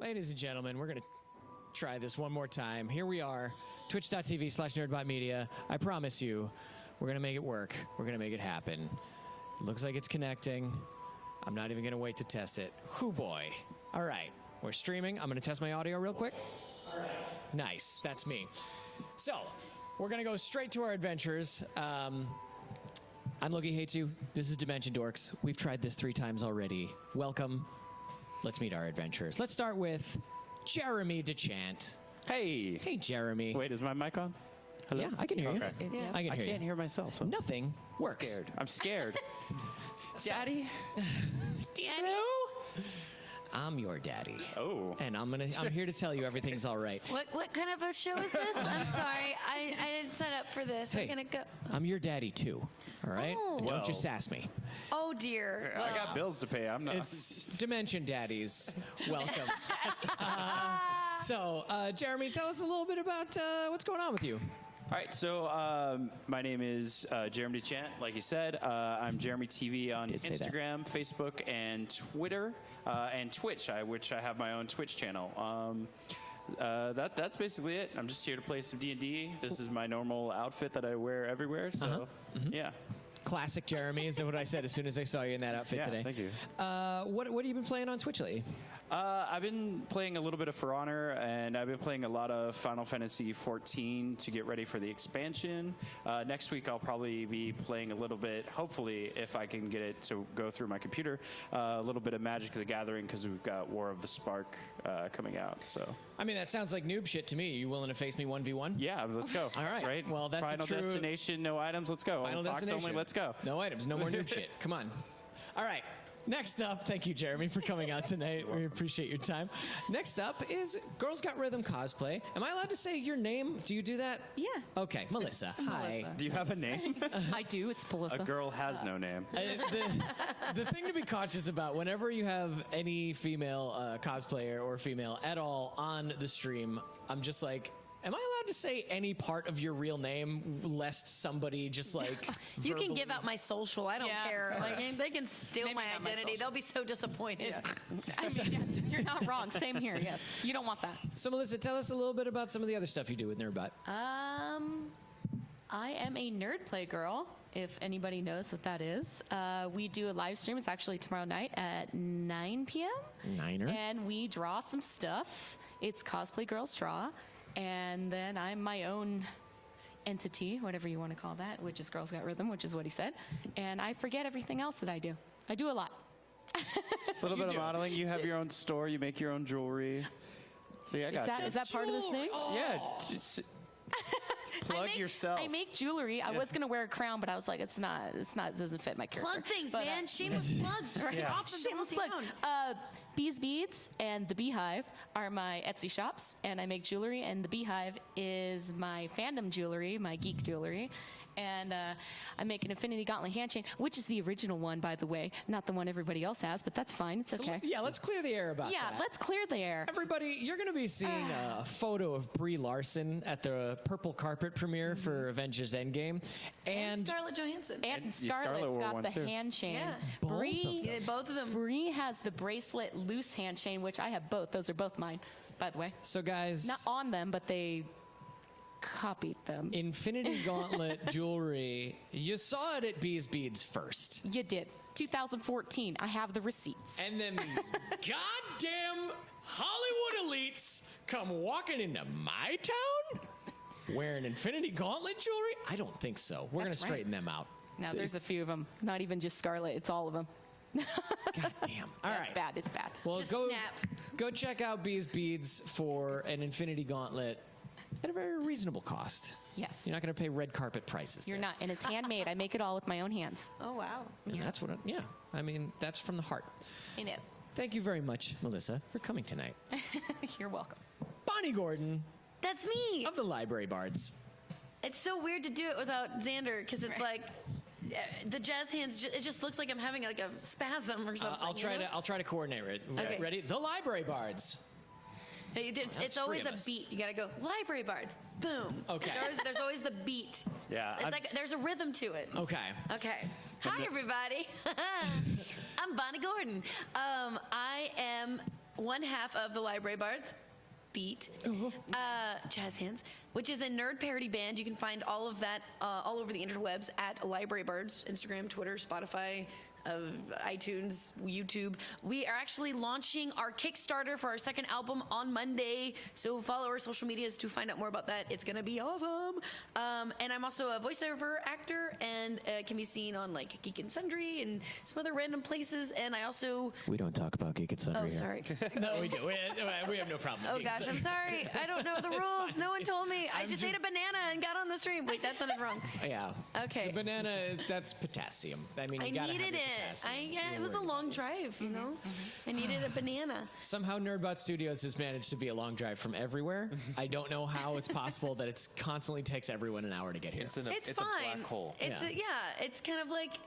Ladies and gentlemen, we're going to try this one more time. Here we are, twitch.tv/nerdbotmedia. I promise you, we're going to make it work. We're going to make it happen. It looks like it's connecting. I'm not even going to wait to test it. Hoo boy. All right, we're streaming. I'm going to test my audio real quick. All right. Nice, that's me. So, we're going to go straight to our adventures. I'm Loki Hates You. This is Dimension Dorks. We've tried this 3 times already. Welcome. Let's meet our adventurers. Let's start with Jermoy DeChant. Hey. Hey, Jeremy. Wait, is my mic on? Hello? Yeah, I can hear you. Okay. Yeah. I can't hear myself. So Nothing works. I'm scared. Daddy? Daddy? I'm your daddy. Oh. And I'm here to tell you everything's all right. What kind of a show is this? I'm sorry. I didn't sign up for this. Hey, I'm going to go. I'm your daddy, too. All right? Oh. And don't you Well. sass me. Oh, dear. I got bills to pay. I'm not. It's Dimension Daddies. Welcome. Jeremy, tell us a little bit about what's going on with you. All right, so my name is Jermoy DeChant, like you said. I'm JeromyTV on Did say that. Instagram, Facebook, and Twitter, and Twitch, which I have my own Twitch channel. That's basically it. I'm just here to play some D&D. This is my normal outfit that I wear everywhere, so yeah. Classic Jeremy is what I said as soon as I saw you in that outfit today. Thank you. What have you been playing on Twitch lately? I've been playing a little bit of For Honor, and I've been playing a lot of Final Fantasy XIV to get ready for the expansion. Next week, I'll probably be playing a little bit, hopefully, if I can get it to go through my computer, a little bit of Magic the Gathering, because we've got War of the Spark coming out. So, I mean, that sounds like noob shit to me. You willing to face me 1v1? yeah, let's go. All right. Right? Well, that's Final a true... Destination, no items, let's go. Final Fox Destination. only, let's go. No items, no more noob shit. Come on. All right. Next up, thank you, Jeremy, for coming out tonight. We appreciate your time. Next up is Girls Got Rhythm Cosplay. Am I allowed to say your name? Do you do that? Yeah. Okay, Melissa. Hi. Melissa. Do you have a name? I do. It's Melissa. A girl has no name. The thing to be cautious about whenever you have any female cosplayer or female at all on the stream, I'm just like, am I allowed to say any part of your real name lest somebody just like You can give out my social. I don't Yeah. care. Like they can steal Maybe my not my identity. social. They'll be so disappointed. I mean, yes, you're not wrong. Same here. Yes, you don't want that. So Melissa, tell us a little bit about some of the other stuff you do with Nerdbot. I am a nerd play girl. If anybody knows what that is, we do a live stream. It's actually tomorrow night at 9 p.m. Niner. And we draw some stuff. It's Cosplay Girls Draw. And then I'm my own entity, whatever you want to call that, which is Girls Got Rhythm, which is what he said. And I forget everything else that I do. I do a lot. A little bit of do. modeling. You have your own store. You make your own jewelry. See, I got you. Is that part of this thing? Yeah. Just plug yourself. I make jewelry. I was gonna wear a crown, but I was like, it doesn't fit my character. Plug things, But, man. Shameless plugs. Just drop them Shameless downtown. plugs. Bees Beads and the Beehive are my Etsy shops, and I make jewelry. And the Beehive is my fandom jewelry, my geek jewelry. And I make an Infinity Gauntlet hand chain, which is the original one, by the way, not the one everybody else has, but that's fine. It's okay. Yeah, let's clear the air about that. Yeah, let's clear the air. Everybody, you're going to be seeing a photo of Brie Larson at the purple carpet premiere for Avengers Endgame. And Scarlett Johansson. And Scarlett Scarlett's wore got one the too. hand chain. Yeah. Brie, Both of them. Brie has the bracelet loose hand chain, which I have both. Those are both mine, by the way. So guys, Not on them, but they copied them. Infinity Gauntlet jewelry, you saw it at Bees Beads first. You did. 2014. I have the receipts. And then these goddamn Hollywood elites come walking into my town wearing Infinity Gauntlet jewelry? I don't think so. We're going to That's right. straighten them out. Now, there's a few of them. Not even just Scarlett. It's all of them. God damn. All right. It's bad. It's bad. Well, Just go snap. go check out Bees Beads for an Infinity Gauntlet at a very reasonable cost. Yes. You're not going to pay red carpet prices. You're there. not. And it's handmade. I make it all with my own hands. Oh, wow. And that's what. I mean, that's from the heart. It is. Thank you very much, Melissa, for coming tonight. You're welcome. Bonnie Gordon That's me. of the Library Bards. It's so weird to do it without Xander because it's like the jazz hands. It just looks like I'm having like a spasm or something. I'll try to coordinate it. Okay. Ready? The Library Bards. It's three always of a us. beat. You gotta go Library Bards. Boom. Okay. There's always the beat. Yeah, It's like there's a rhythm to it. Okay. Okay. Hi, everybody. I'm Bonnie Gordon. I am one half of the Library Bards. Beat, Jazz Hands, which is a nerd parody band. You can find all of that all over the interwebs at Library Birds, Instagram, Twitter, Spotify, iTunes, YouTube. We are actually launching our Kickstarter for our second album on Monday, so follow our social medias to find out more about that. It's gonna be awesome. And I'm also a voiceover actor, and can be seen on like Geek and Sundry and some other random places. And I also We don't talk about Geek and Sundry. oh sorry. No, we do. We have no problem. Oh with Geek and gosh, I'm Sundry. sorry. I don't know the rules. No one told me. I just ate a banana and got on the stream. Wait, that sounded wrong. Yeah. Okay. The banana, that's potassium. I mean, you I gotta needed have your it. potassium. Yeah, it was a long drive, you know. I needed a banana. Somehow Nerdbot Studios has managed to be a long drive from everywhere. I don't know how it's possible that it constantly takes everyone an hour to get here. It's a fine. black hole. It's Yeah. it's kind of like,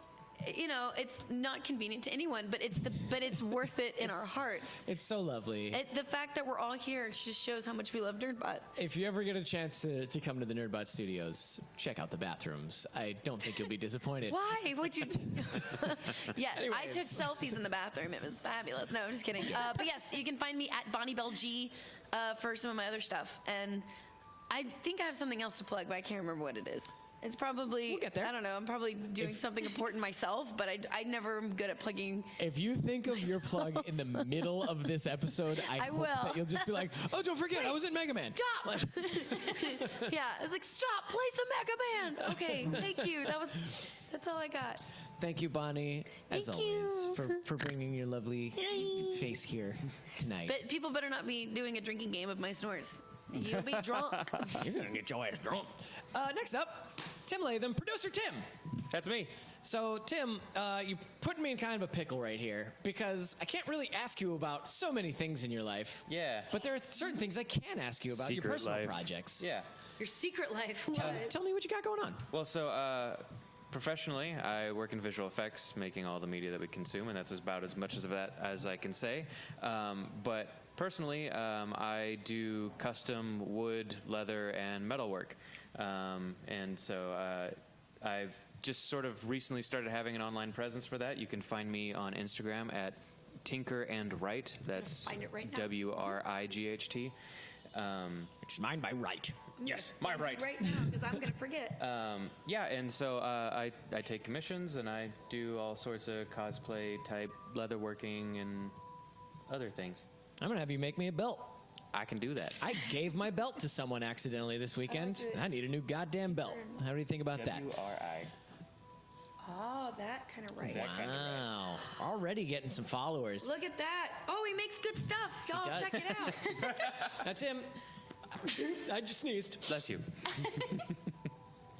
you know, it's not convenient to anyone, but it's worth it in our hearts. It's so lovely. The fact that we're all here just shows how much we love Nerdbot. If you ever get a chance to come to the Nerdbot Studios, check out the bathrooms. I don't think you'll be disappointed. Why would you? Yeah, I Anyways. took selfies in the bathroom. It was fabulous. No, I'm just kidding. But yes, you can find me at Bonnie Bell G for some of my other stuff. And I think I have something else to plug, but I can't remember what it is. It's probably, We'll get there. I don't know, I'm probably doing something important myself, but I never am good at plugging. If you think of your plug in the middle of this episode, I hope will. that you'll just be like, oh, don't forget, I was in Mega Man. Stop! Yeah, it's like, stop, play some Mega Man. Okay, thank you. That's all I got. Thank you, Bonnie, as Thank always, you. for bringing your lovely face here tonight. But people better not be doing a drinking game of my snores. You'll be drunk. You're going to get your ass drunk. Next up, Tim Latham, producer Tim. That's me. So, Tim, you put me in kind of a pickle right here because I can't really ask you about so many things in your life. Yeah. But there are certain things I can ask you about your Secret personal life. projects. Yeah. Your secret life. What? Tell me what you got going on. Well, so professionally, I work in visual effects, making all the media that we consume, and that's about as much of that as I can say. But personally, I do custom wood, leather, and metal work. And so I've just sort of recently started having an online presence for that. You can find me on Instagram at Tinker and Wright. That's Find it right now. WRIGHT. Which is mine by right. Yes, my right. Right now, because I'm going to forget. Yeah, and so I take commissions and I do all sorts of cosplay type leatherworking and other things. I'm going to have you make me a belt. I can do that. I gave my belt to someone accidentally this weekend, and I need a new goddamn belt. How do you think about that? WRI. Oh, that kind of right. That kind of right. Wow. Already getting some followers. Look at that. Oh, he makes good stuff. Y'all does. check it out. Now, Tim, I just sneezed. Bless you.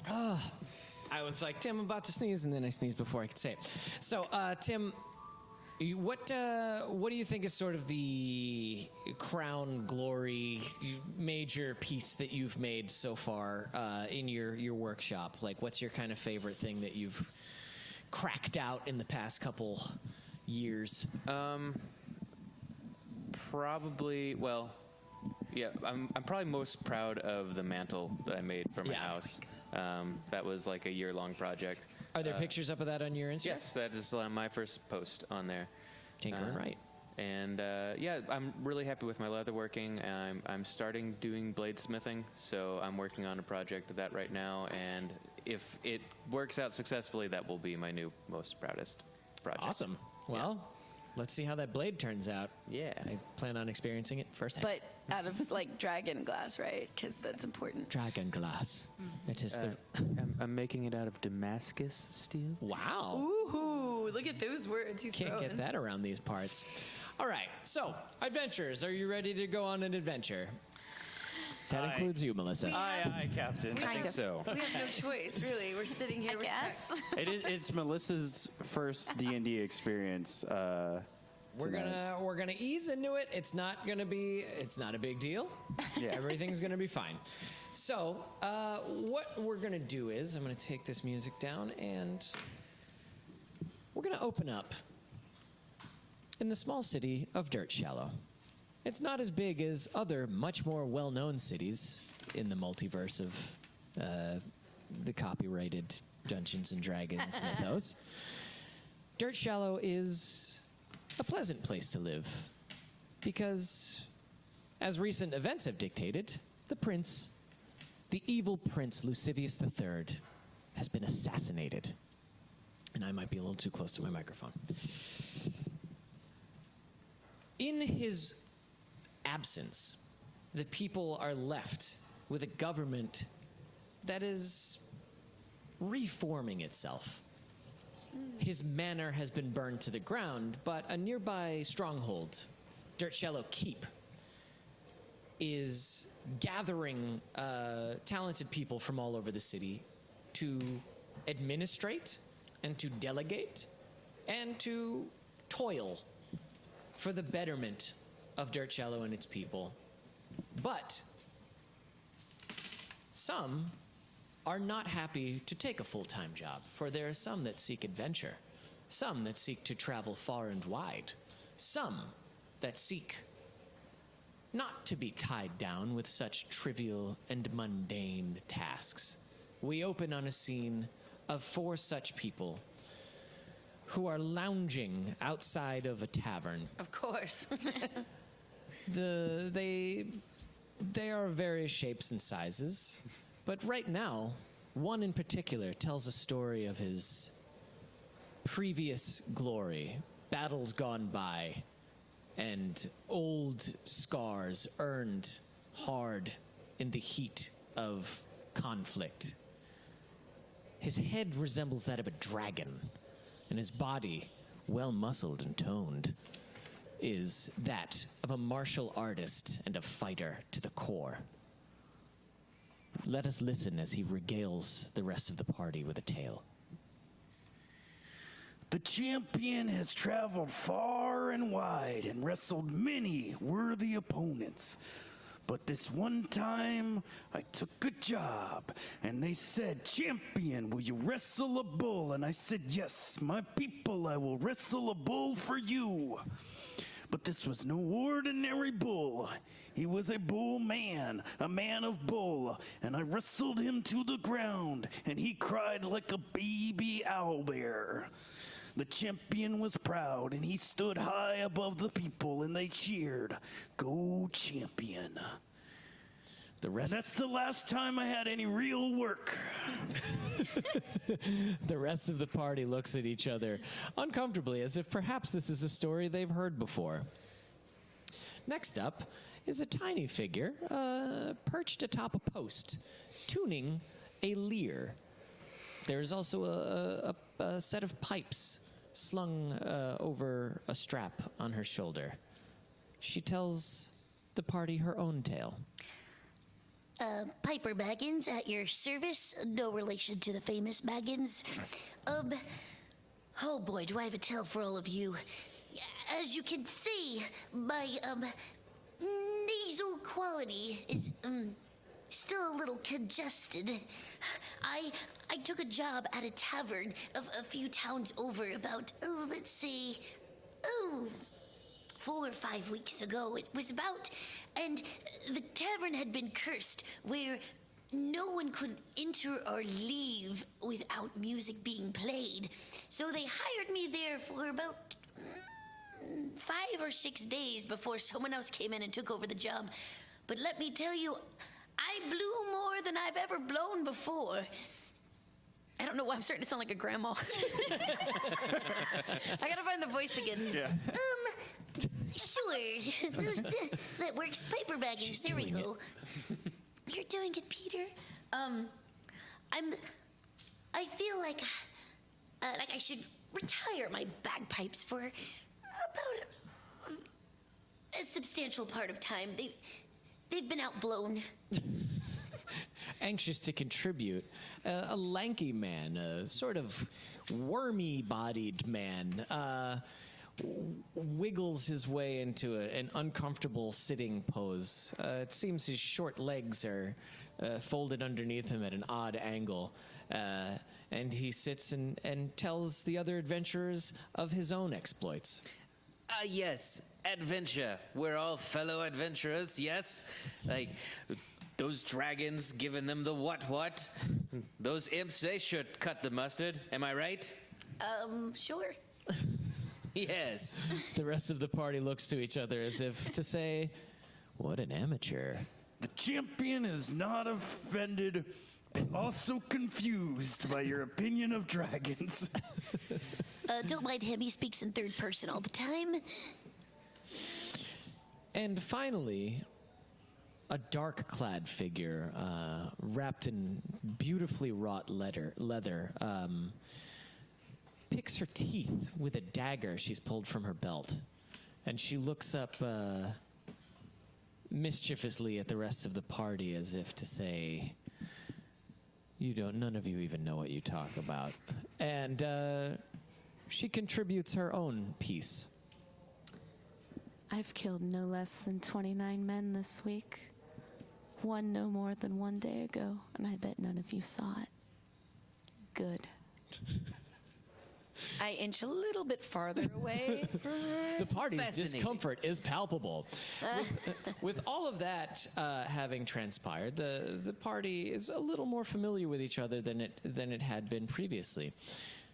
I was like, Tim, I'm about to sneeze, and then I sneezed before I could say it. So, Tim, what do you think is sort of the crown glory major piece that you've made so far in your workshop? Like, what's your kind of favorite thing that you've cracked out in the past couple years? Probably, well, yeah, I'm probably most proud of the mantle that I made for my Yeah. house. That was like a year-long project. Are there pictures up of that on your Instagram? Yes, that is my first post on there. Tinker and Wright. And yeah, I'm really happy with my leatherworking. I'm starting doing bladesmithing, so I'm working on a project of that right now. And if it works out successfully, that will be my new most proudest project. Awesome. Well, let's see how that blade turns out. Yeah. I plan on experiencing it firsthand. But out of like dragon glass, right? Because that's important. Dragon glass. It is the. I'm making it out of Damascus steel. Wow. Ooh, look at those words he's Can't throwing. get that around these parts. All right. So, adventures. Are you ready to go on an adventure? That Aye. includes you, Melissa. Aye, Captain. Kind I think of. so. We have no choice, really. We're sitting here. I we're guess. stuck. It's Melissa's first D&D experience. We're tonight. gonna ease into it. It's not a big deal. Yeah. Everything's gonna be fine. So, what we're gonna do is I'm gonna take this music down and we're gonna open up in the small city of Dirtshallow. It's not as big as other much more well-known cities in the multiverse of the copyrighted Dungeons and Dragons mythos. Dirtshallow is a pleasant place to live. Because, as recent events have dictated, the evil prince Lucivius III, has been assassinated. And I might be a little too close to my microphone. In his absence, the people are left with a government that is reforming itself. His manor has been burned to the ground, but a nearby stronghold, Dirtshallow Keep, is gathering talented people from all over the city to administrate and to delegate and to toil for the betterment of Dirtshallow and its people. But some are not happy to take a full-time job, for there are some that seek adventure, some that seek to travel far and wide, some that seek not to be tied down with such trivial and mundane tasks. We open on a scene of 4 such people who are lounging outside of a tavern. Of course. They are of various shapes and sizes, but right now, one in particular tells a story of his previous glory, battles gone by, and old scars earned hard in the heat of conflict. His head resembles that of a dragon, and his body, well muscled and toned, is that of a martial artist and a fighter to the core. Let us listen as he regales the rest of the party with a tale. The champion has traveled far and wide and wrestled many worthy opponents. But this one time, I took a job, and they said, "Champion, will you wrestle a bull?" And I said, "Yes, my people, I will wrestle a bull for you." But this was no ordinary bull. He was a bull man, a man of bull, and I wrestled him to the ground, and he cried like a baby owlbear. The champion was proud, and he stood high above the people, and they cheered, "Go champion." And that's the last time I had any real work. The rest of the party looks at each other uncomfortably, as if perhaps this is a story they've heard before. Next up is a tiny figure perched atop a post, tuning a lyre. There's also a set of pipes slung over a strap on her shoulder. She tells the party her own tale. Piper Baggins at your service. No relation to the famous Baggins. Oh boy, do I have a tale for all of you. As you can see, my, nasal quality is, still a little congested. I took a job at a tavern a few towns over about, let's say, 4 or 5 weeks ago. It was about, and the tavern had been cursed, where no one could enter or leave without music being played. So they hired me there for about 5 or 6 days before someone else came in and took over the job. But let me tell you, I blew more than I've ever blown before. I don't know why I'm starting to sound like a grandma. I gotta find the voice again. Yeah. Sure. That works. Paper bagging. There we go. You're doing it, Peter. I feel like I should retire my bagpipes for about a substantial part of time. They've been outblown. Anxious to contribute, a lanky man, a sort of wormy-bodied man, wiggles his way into an uncomfortable sitting pose. It seems his short legs are folded underneath him at an odd angle, and he sits and tells the other adventurers of his own exploits. Yes, adventure. We're all fellow adventurers, yes? Like, those dragons giving them the what? Those imps, they should cut the mustard. Am I right? Sure. Yes. The rest of the party looks to each other as if to say, what an amateur. The champion is not offended and also confused by your opinion of dragons. Don't mind him, he speaks in third person all the time. And finally, a dark-clad figure wrapped in beautifully wrought leather picks her teeth with a dagger she's pulled from her belt. And she looks up mischievously at the rest of the party as if to say, none of you even know what you talk about. And she contributes her own piece. I've killed no less than 29 men this week. One no more than 1 day ago, and I bet none of you saw it. Good. I inch a little bit farther away. The party's discomfort is palpable. With all of that having transpired, the party is a little more familiar with each other than it had been previously.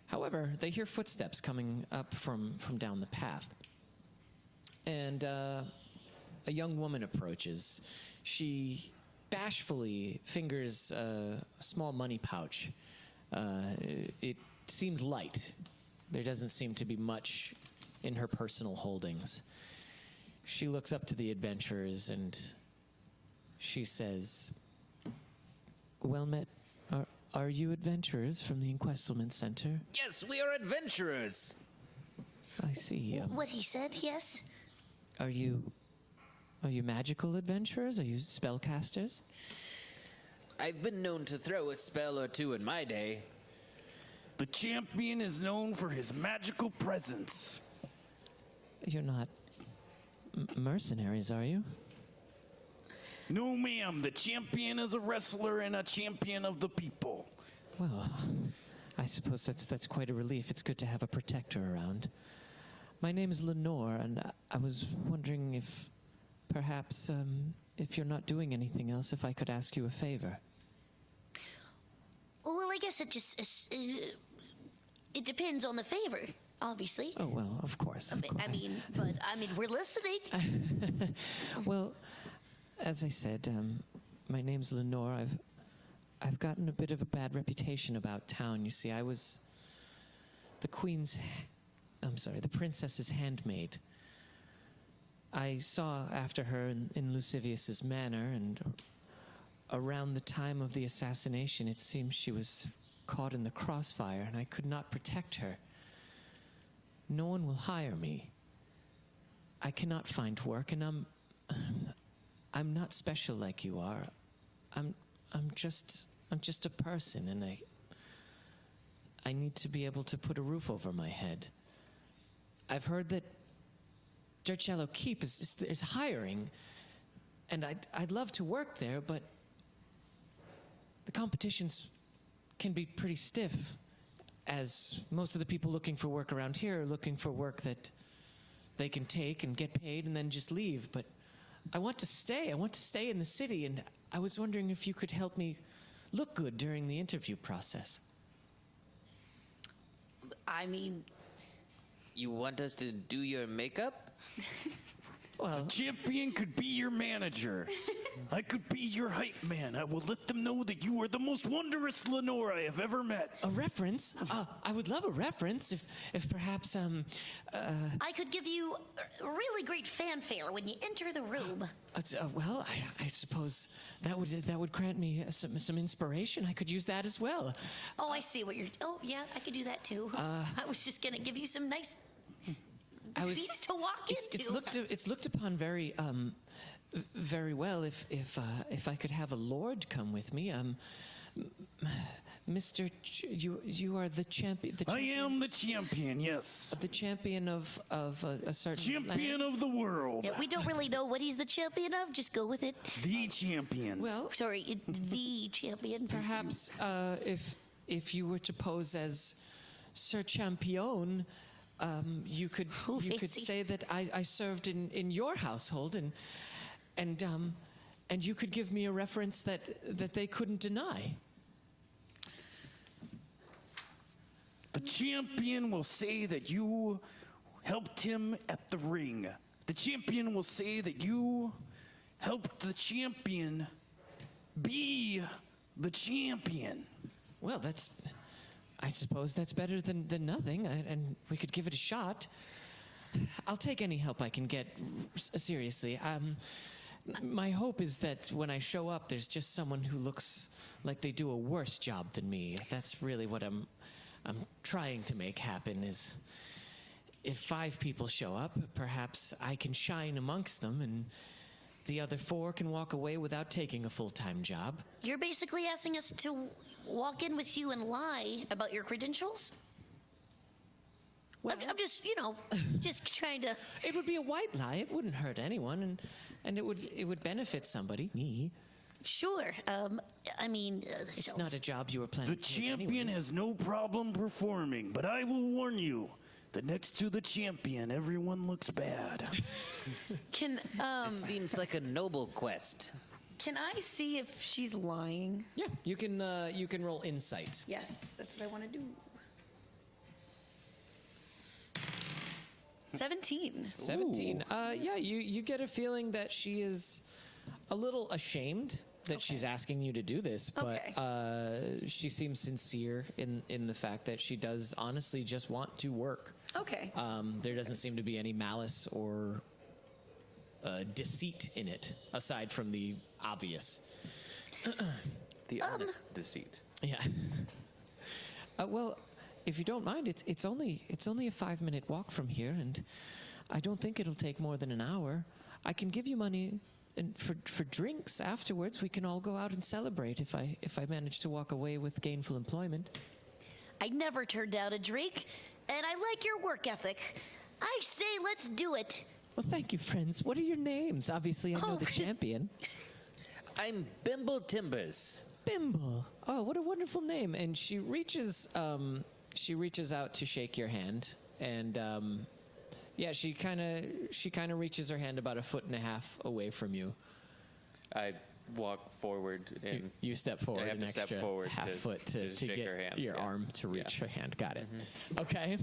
However, they hear footsteps coming up from down the path. And a young woman approaches. She bashfully fingers a small money pouch. It seems light. There doesn't seem to be much in her personal holdings. She looks up to the adventurers and she says, "Well met. Are you adventurers from the Inquestlement Center?" Yes, we are adventurers. I see. What he said, yes? Are you magical adventurers? Are you spellcasters? I've been known to throw a spell or two in my day. The champion is known for his magical presence. You're not mercenaries, are you? No, ma'am. The champion is a wrestler and a champion of the people. Well, I suppose that's quite a relief. It's good to have a protector around. My name is Lenore, and I was wondering if perhaps, if you're not doing anything else, if I could ask you a favor. Well, I guess it just it depends on the favor, obviously. Oh, well, of course. I mean, we're listening. Well, as I said, my name's Lenore. I've gotten a bit of a bad reputation about town. You see, I was the princess's handmaid. I saw after her in Lucivius's manor, and around the time of the assassination, it seems she was caught in the crossfire, and I could not protect her. No one will hire me. I cannot find work, and I'm not special like you are. I'm just a person, and I need to be able to put a roof over my head. I've heard that Dirtshallow Keep is hiring, and I'd love to work there, but the competitions can be pretty stiff, as most of the people looking for work around here are looking for work that they can take and get paid and then just leave. But I want to stay. I want to stay in the city, and I was wondering if you could help me look good during the interview process. I mean, You want us to do your makeup? Well, Champion could be your manager. I could be your hype man. I will let them know that you are the most wondrous Lenore I have ever met. a reference? I would love a reference if perhaps, I could give you a really great fanfare when you enter the room. well, I suppose that would grant me some inspiration. I could use that as well. Oh, I see what you're. Oh, yeah, I could do that too. I was just gonna give you some nice beats to walk into. It's looked upon very very well if I could have a lord come with me. Mr. You are the champion. I am the champion, yes. The champion of a certain Champion land. of the world. Yeah, we don't really know what he's the champion of. Just go with it. The champion. Well, Sorry, the champion. perhaps if you were to pose as Sir Champion, you could fancy. say that I served in your household, and you could give me a reference that they couldn't deny. The champion will say that you helped him at the ring. The champion will say that you helped the champion be the champion. Well, I suppose that's better than nothing, and we could give it a shot. I'll take any help I can get, seriously. My hope is that when I show up, there's just someone who looks like they do a worse job than me. That's really what I'm trying to make happen, is if 5 people show up, perhaps I can shine amongst them, and the other 4 can walk away without taking a full-time job. You're basically asking us to walk in with you and lie about your credentials? Well, I'm just, just trying to. it would be a white lie. It wouldn't hurt anyone, and it would benefit somebody, me. Sure. It's not a job you were planning The to take champion anyways. has no problem performing, but I will warn you that next to the champion, everyone looks bad. Can Seems like a noble quest. can I see if she's lying? Yeah, you can roll insight. Yes, that's what I want to do. 17. 17. Yeah, you get a feeling that she is a little ashamed that she's asking you to do this, but she seems sincere in the fact that she does honestly just want to work. Okay. There doesn't seem to be any malice or deceit in it, aside from the obvious. The honest deceit. Yeah. Well, if you don't mind, it's only a 5-minute walk from here, and I don't think it'll take more than an hour. I can give you money, and for drinks afterwards. We can all go out and celebrate if I manage to walk away with gainful employment. I never turned down a drink, and I like your work ethic. I say let's do it. Well, thank you, friends. What are your names? Obviously, I know the champion. I'm Bimble Timbers. Bimble. Oh, what a wonderful name. And she reaches out to shake your hand, and yeah, she kind of reaches her hand about 1.5 feet away from you. I walk forward and You step forward I have an to extra step forward half to- foot to to shake get her hand, your yeah. arm to reach Yeah. her hand. Got it. Okay.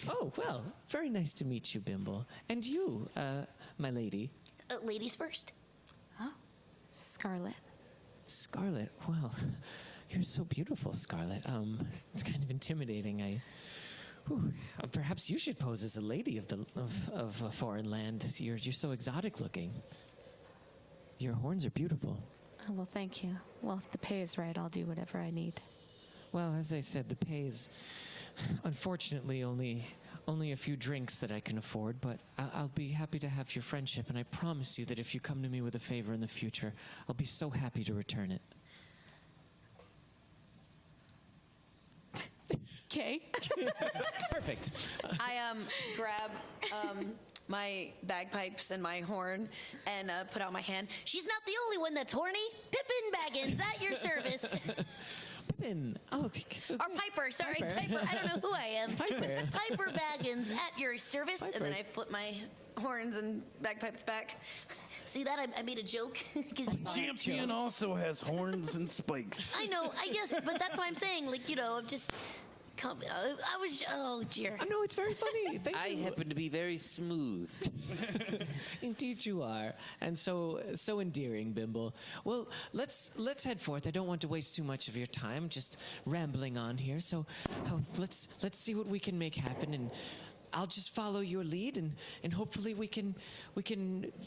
Oh, well, very nice to meet you, Bimble. And you, my lady. Ladies first. Scarlett. Scarlett, well, you're so beautiful, Scarlett. It's kind of intimidating. Perhaps you should pose as a lady of a foreign land. You're so exotic looking. Your horns are beautiful. Oh, well, thank you. Well, if the pay is right, I'll do whatever I need. Well, as I said, the pay is unfortunately only a few drinks that I can afford, but I'll be happy to have your friendship, and I promise you that if you come to me with a favor in the future, I'll be so happy to return it. Okay. Perfect. I grab my bagpipes and my horn and put out my hand. She's not the only one that's horny. Pippin Baggins, at your service. Pippin. Oh, so Or good. Piper, sorry, Piper. Piper. I don't know who I am. Piper. Piper Baggins, at your service. And then I flip my horns and bagpipes back. See that? I made a joke. 'Cause Champion also has horns and spikes. I know, I guess, but that's why I'm saying, I'm just. Oh dear. No, it's very funny. Thank I you. happen to be very smooth. Indeed you are. And so endearing, Bimble. Well, let's head forth. I don't want to waste too much of your time just rambling on here. So let's see what we can make happen, and I'll just follow your lead, and hopefully we can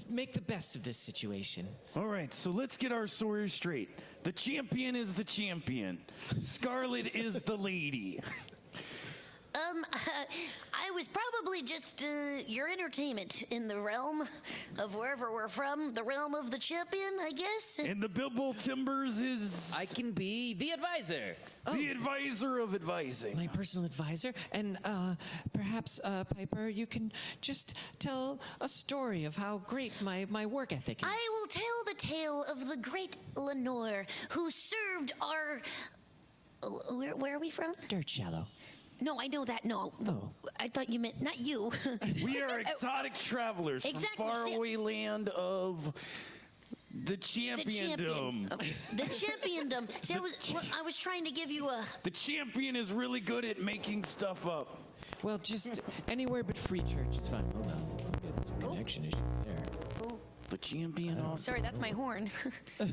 make the best of this situation. All right, so let's get our story straight. The champion is the champion. Scarlett is the lady. I was probably just your entertainment in the realm of wherever we're from, the realm of the champion, I guess. And the Bimble Timbers is I can be the advisor. the advisor of advising. My personal advisor, and perhaps Piper, you can just tell a story of how great my work ethic is. I will tell the tale of the great Lenore, who served our. Where are we from? Dirtshallow. No, I know that. No, Oh. I thought you meant not you. We are exotic travelers Exactly, from see- faraway land of The championdom. The championdom. See, I was trying to give you a. The champion is really good at making stuff up. Well, just anywhere but free church is fine. Hold on. We'll get some connection issues there. The champion also. Sorry, that's my horn. Why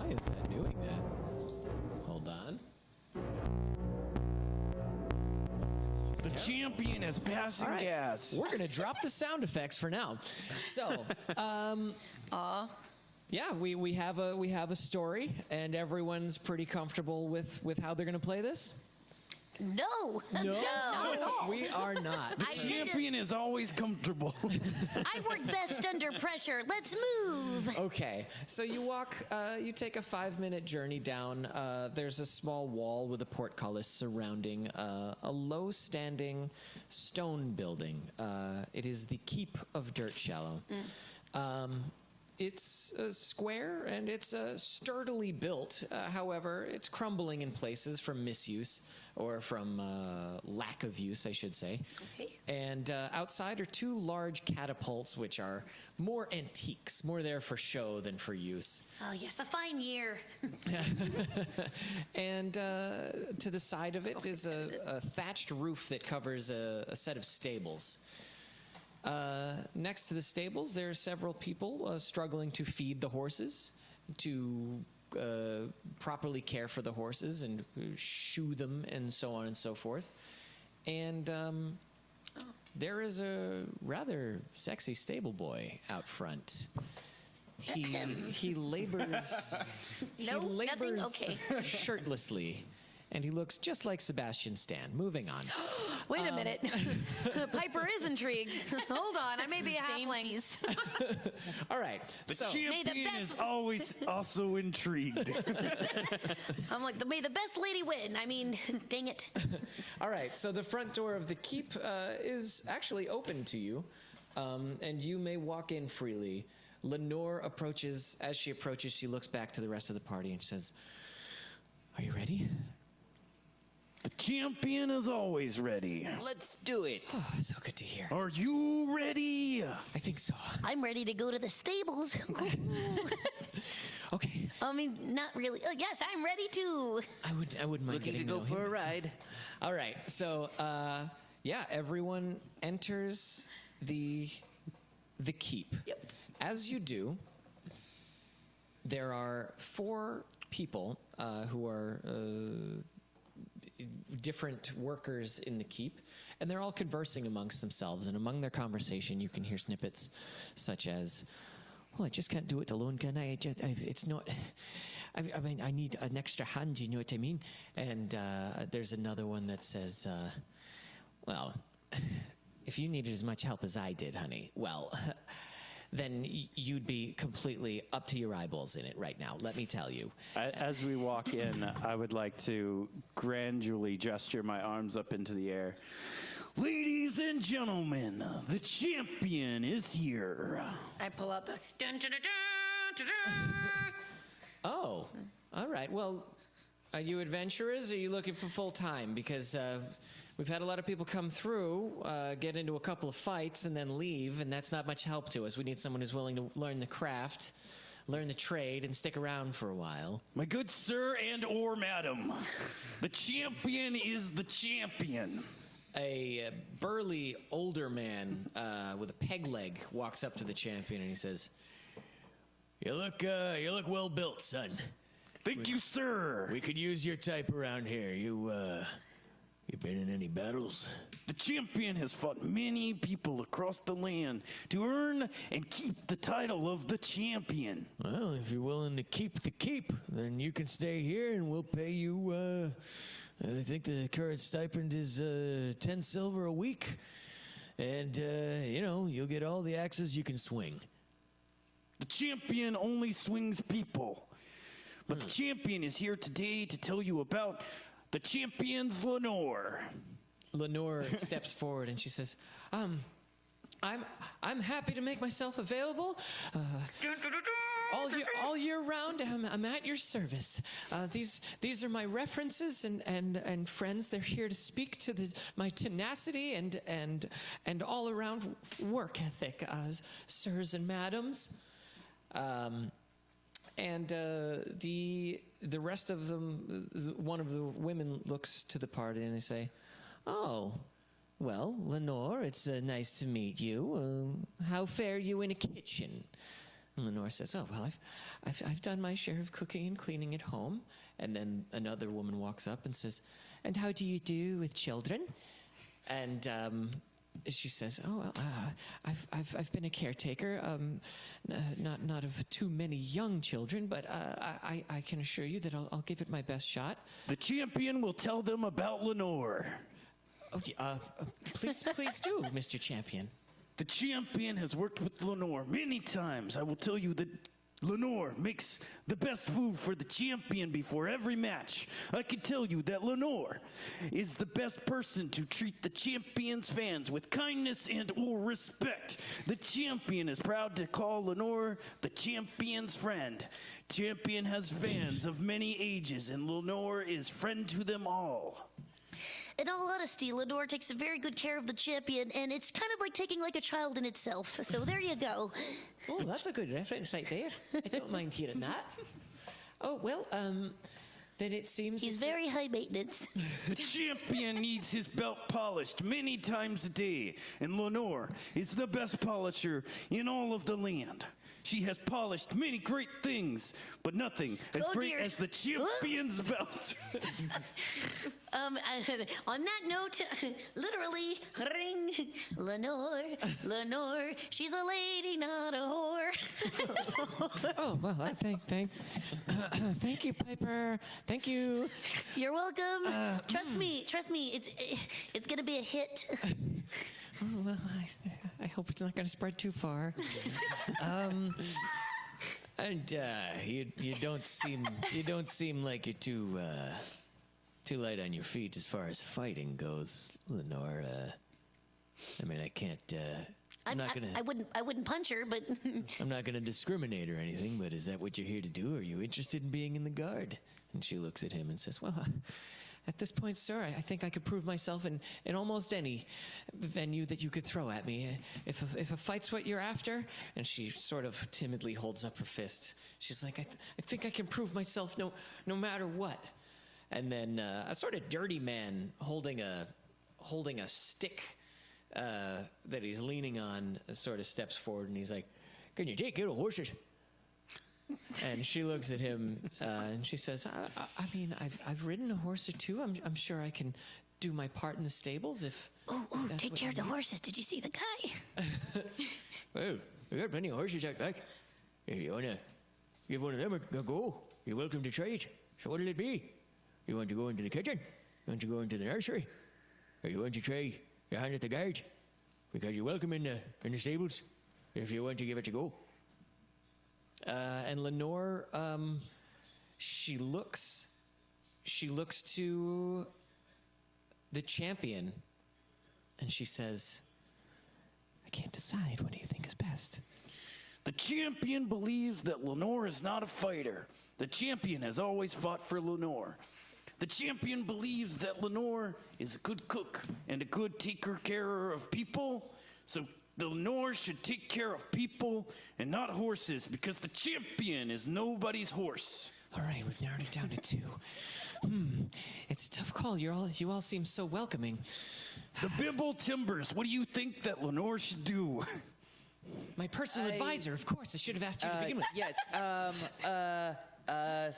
is that doing that? Hold on. The champion is passing All right. gas. We're gonna drop the sound effects for now. So, yeah, we have a story, and everyone's pretty comfortable with how they're gonna play this. No. We are not. The champion is always comfortable. I work best under pressure. Let's move. Okay, so you walk, you take a 5-minute journey down. There's a small wall with a portcullis surrounding a low-standing stone building. It is the Keep of Dirtshallow. It's square and it's sturdily built. However, it's crumbling in places from misuse or from lack of use, I should say. Okay. And outside are 2 large catapults, which are more antiques, more there for show than for use. Oh, yes, a fine year. And to the side of it is a thatched roof that covers a set of stables. Next to the stables, there are several people struggling to feed the horses, to properly care for the horses and shoe them, and so on and so forth. And there is a rather sexy stable boy out front. He labors. No, he labors nothing? Okay. shirtlessly. And he looks just like Sebastian Stan. Moving on. Wait a minute. Piper is intrigued. Hold on, I may be a halfling. All right. The So, champion is always also intrigued. I'm like, may the best lady win. I mean, Dang it. all right. So the front door of the keep is actually open to you, and you may walk in freely. Lenore approaches. As she approaches, she looks back to the rest of the party and she says, "Are you ready?" The champion is always ready. Let's do it. Oh, so good to hear. Are you ready? I think so. I'm ready to go to the stables. Okay. I mean, not really. Yes, I'm ready to. I wouldn't mind Looking to getting go know for a him. ride. All right. So, yeah, everyone enters the keep. Yep. As you do, there are 4 people who are different workers in the keep, and they're all conversing amongst themselves. And among their conversation, you can hear snippets such as, "Well, I just can't do it alone, can I? It's not. I mean, I need an extra hand. You know what I mean?" And there's another one that says, "Well, if you needed as much help as I did, honey, well." Then you'd be completely up to your eyeballs in it right now, let me tell you. As we walk in, I would like to gradually gesture my arms up into the air. Ladies and gentlemen, the champion is here. I pull out the dun dun dun dun dun. Oh, all right. Well, are you adventurers or are you looking for full time? Because we've had a lot of people come through, get into a couple of fights, and then leave, and that's not much help to us. We need someone who's willing to learn the craft, learn the trade, and stick around for a while. My good sir and or madam, the champion is the champion. A burly older man with a peg leg walks up to the champion and he says, You look well built, son. Thank you, sir. We could use your type around here. You been in any battles?" The champion has fought many people across the land to earn and keep the title of the champion. Well, if you're willing to keep the keep, then you can stay here and we'll pay you, I think the current stipend is 10 silver a week. And, you'll get all the axes you can swing. The champion only swings people. But the champion is here today to tell you about the champion's Lenore. Lenore steps forward and she says, I'm happy to make myself available. All year round, I'm at your service. These are my references and friends. They're here to speak to my tenacity and all around work ethic, sirs and madams. And the rest of them, one of the women looks to the party and they say, "Oh, well, Lenore, it's nice to meet you. How fare you in a kitchen?" And Lenore says, "Oh, well, I've done my share of cooking and cleaning at home." And then another woman walks up and says, "And how do you do with children?" And she says, "Oh, well, I've been a caretaker, not of too many young children, but I can assure you that I'll give it my best shot." The champion will tell them about Lenore. Okay, please do, Mr. Champion. The champion has worked with Lenore many times. I will tell you that Lenore makes the best food for the champion before every match. I can tell you that Lenore is the best person to treat the champion's fans with kindness and or respect. The champion is proud to call Lenore the champion's friend. Champion has fans of many ages, and Lenore is friend to them all. In all honesty, Lenore takes very good care of the champion, and it's kind of like taking like a child in itself. So there you go. Oh, that's a good reference right there. I don't mind hearing that. Oh, well, then it seems... He's very high maintenance. The champion needs his belt polished many times a day, and Lenore is the best polisher in all of the land. She has polished many great things, but nothing as great as the champion's belt. On that note, literally, ring, Lenore, she's a lady, not a whore. Oh, well, thank you, Piper. Thank you. You're welcome. Trust me, it's gonna be a hit. Oh, well, I hope it's not going to spread too far. And you don't seem like you're too light on your feet as far as fighting goes, Lenore. I mean, I can't. I'm not gonna. I wouldn't punch her, but I'm not gonna discriminate or anything. But is that what you're here to do? Are you interested in being in the guard? And she looks at him and says, "Well, at this point, sir, I think I could prove myself in almost any venue that you could throw at me. If a fight's what you're after," and she sort of timidly holds up her fist. She's like, I think I can prove myself no matter what. And then a sort of dirty man holding a stick that he's leaning on sort of steps forward, and he's like, "Can you take care of horses?" And she looks at him and she says, I mean, I've ridden a horse or two. I'm sure I can do my part in the stables if that's take what care you of the need." horses. Did you see the guy? Well, we got plenty of horses out back. If you want to give one of them a go, you're welcome to try it. So what'll it be? You want to go into the kitchen? You want to go into the nursery? Or you want to try your hand at the guard? Because you're welcome in the stables if you want to give it a go. And Lenore, she looks to the champion, and she says, "I can't decide. What do you think is best?" The champion believes that Lenore is not a fighter. The champion has always fought for Lenore. The champion believes that Lenore is a good cook and a good taker care of people. So the Lenore should take care of people and not horses, because the champion is nobody's horse. All right, we've narrowed it down to two. It's a tough call. You all seem so welcoming. The Bimble Timbers, what do you think that Lenore should do? My personal advisor, of course. I should have asked you to begin with. Yes.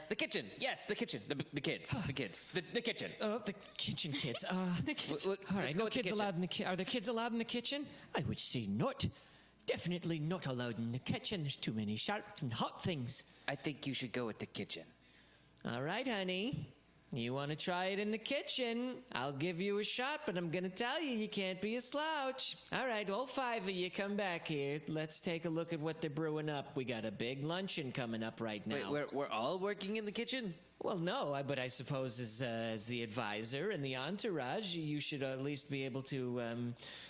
The kitchen. Yes, the kitchen. The kids. The kids. The kitchen. Oh, the kitchen kids. All Let's right, go no with the kids kitchen. allowed in the Are there kids allowed in the kitchen? I would say not. Definitely not allowed in the kitchen. There's too many sharp and hot things. I think you should go with the kitchen. All right, honey. You want to try it in the kitchen? I'll give you a shot, but I'm going to tell you can't be a slouch. All right, all five of you come back here. Let's take a look at what they're brewing up. We got a big luncheon coming up right now. Wait, we're all working in the kitchen? Well, no, but I suppose as the advisor and the entourage, you should at least be able to.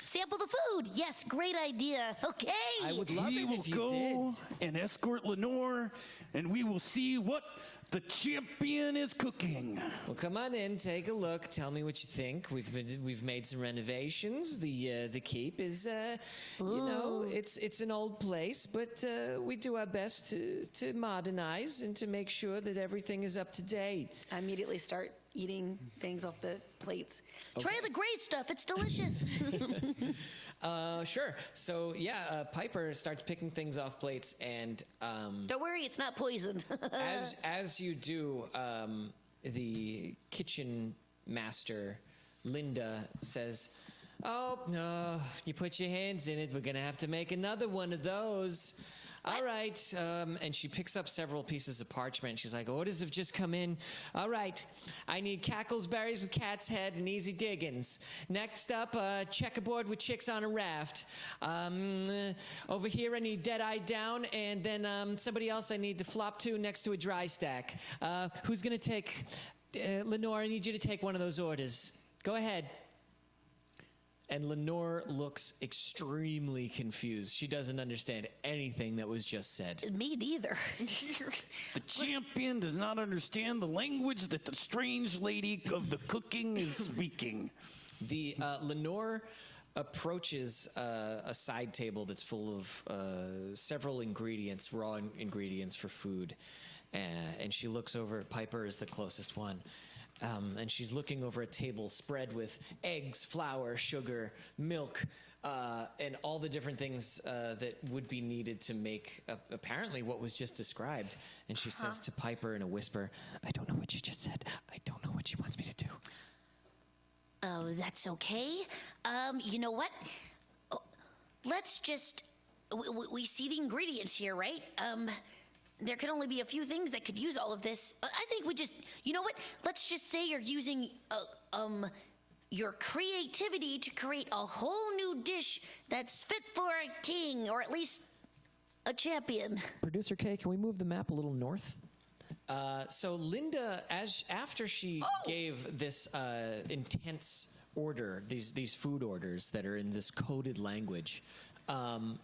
Sample the food. Yes, great idea. Okay. I would love We it will if you go did. and escort Lenore, and we will see what the champion is cooking. Well, come on in, take a look, tell me what you think. We've made some renovations. The keep is, it's an old place, but we do our best to modernize and to make sure that everything is up to date. I immediately start eating things off the plates. Try the great stuff. It's delicious. Sure. So Piper starts picking things off plates, and Don't worry, it's not poisoned. as you do, the kitchen master, Linda, says, "Oh no, you put your hands in it. We're gonna have to make another one of those." All right, and she picks up several pieces of parchment. She's like, orders have just come in. All right, I need cackleberries with cat's head and easy diggins. Next up, checkerboard with chicks on a raft. Over here, I need dead-eye down, and then somebody else I need to flop to next to a dry stack. Who's going to take... Lenore, I need you to take one of those orders. Go ahead. And Lenore looks extremely confused. She doesn't understand anything that was just said. Me neither. The champion does not understand the language that the strange lady of the cooking is speaking. The Lenore approaches a side table that's full of several ingredients, raw ingredients for food. And she looks over at Piper as the closest one. And she's looking over a table spread with eggs, flour, sugar, milk, and all the different things that would be needed to make apparently what was just described. And she says to Piper in a whisper, "I don't know what you just said. I don't know what she wants me to do." Oh, that's okay. You know what? Oh, let's just... We see the ingredients here, right? There could only be a few things that could use all of this. I think we just... You know what? Let's just say you're using, your creativity to create a whole new dish that's fit for a king, or at least a champion. Producer K, can we move the map a little north? So Linda, after she gave this intense order, these food orders that are in this coded language,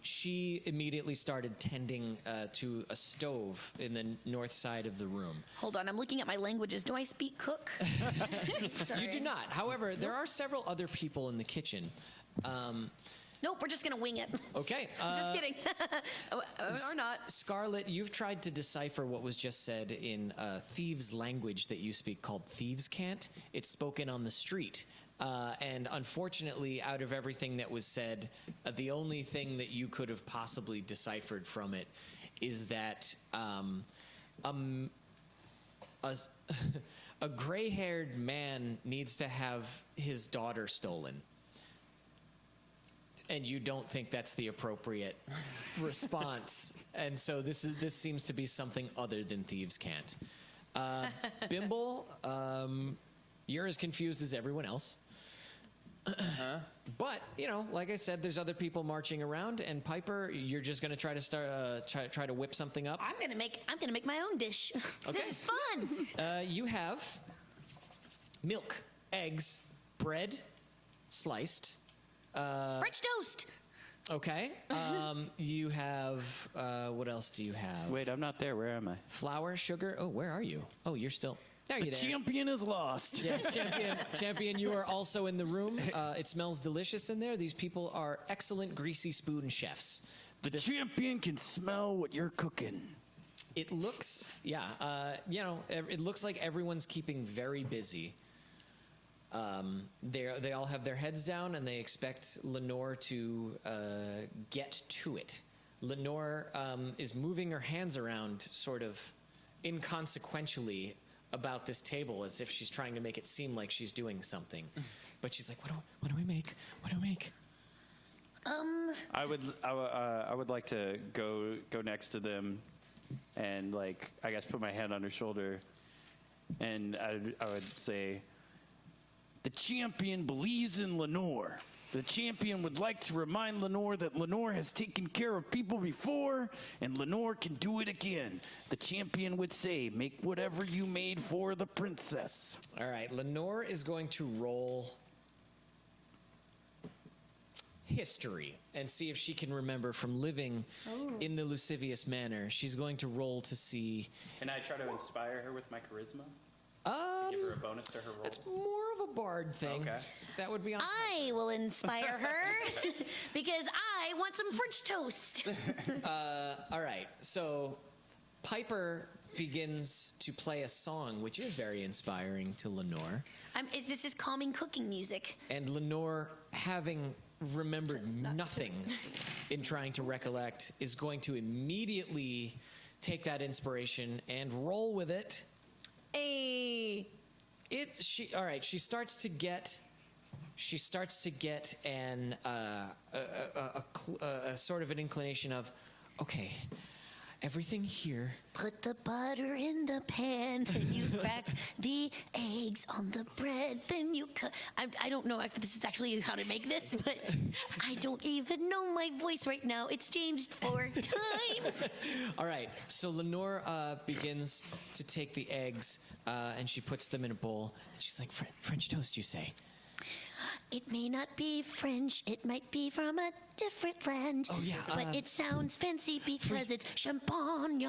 she immediately started tending to a stove in the north side of the room. Hold on, I'm looking at my languages. Do I speak cook? You do not. However, there are several other people in the kitchen. Nope, we're just gonna wing it. Okay. Just kidding. Or not. Scarlett, you've tried to decipher what was just said in thieves' language that you speak called thieves' cant. It's spoken on the street. And unfortunately, out of everything that was said, the only thing that you could have possibly deciphered from it is that a gray-haired man needs to have his daughter stolen. And you don't think that's the appropriate response. And so this seems to be something other than thieves' cant. Bimble, you're as confused as everyone else. But like I said, there's other people marching around, and Piper, you're just gonna try to start try to whip something up. I'm gonna make my own dish. Okay. This is fun. You have milk, eggs, bread, sliced. French toast. Okay. You have what else do you have? Wait, I'm not there. Where am I? Flour, sugar. Oh, where are you? Oh, you're still. There The you there. champion is lost. Yeah, champion, you are also in the room. It smells delicious in there. These people are excellent greasy spoon chefs. The champion can smell what you're cooking. It looks, it looks like everyone's keeping very busy. They all have their heads down, and they expect Lenore to get to it. Lenore is moving her hands around sort of inconsequentially about this table as if she's trying to make it seem like she's doing something. But she's like, what do I make? What do I make? I would like to go next to them and I guess put my hand on her shoulder, and I would say, The champion believes in Lenore. The champion would like to remind Lenore that Lenore has taken care of people before, and Lenore can do it again. The champion would say, make whatever you made for the princess. All right, Lenore is going to roll history and see if she can remember from living in the lascivious manner. She's going to roll to see. Can I try to inspire her with my charisma? Give her a bonus to her roll? It's more of a bard thing. Okay. That would be on. I will inspire her because I want some French toast. All right, so Piper begins to play a song which is very inspiring to Lenore. This is calming cooking music. And Lenore, having remembered nothing in trying to recollect, is going to immediately take that inspiration and roll with it. All right, she starts to get an a sort of an inclination of, okay, everything here. Put the butter in the pan, then you crack the eggs on the bread, then you cut. I don't know if this is actually how to make this, but I don't even know my voice right now. It's changed 4 times. All right, so Lenore begins to take the eggs and she puts them in a bowl. She's like, French toast, you say? It may not be French, it might be from a different land. Oh, yeah, but it sounds fancy because it's champagne.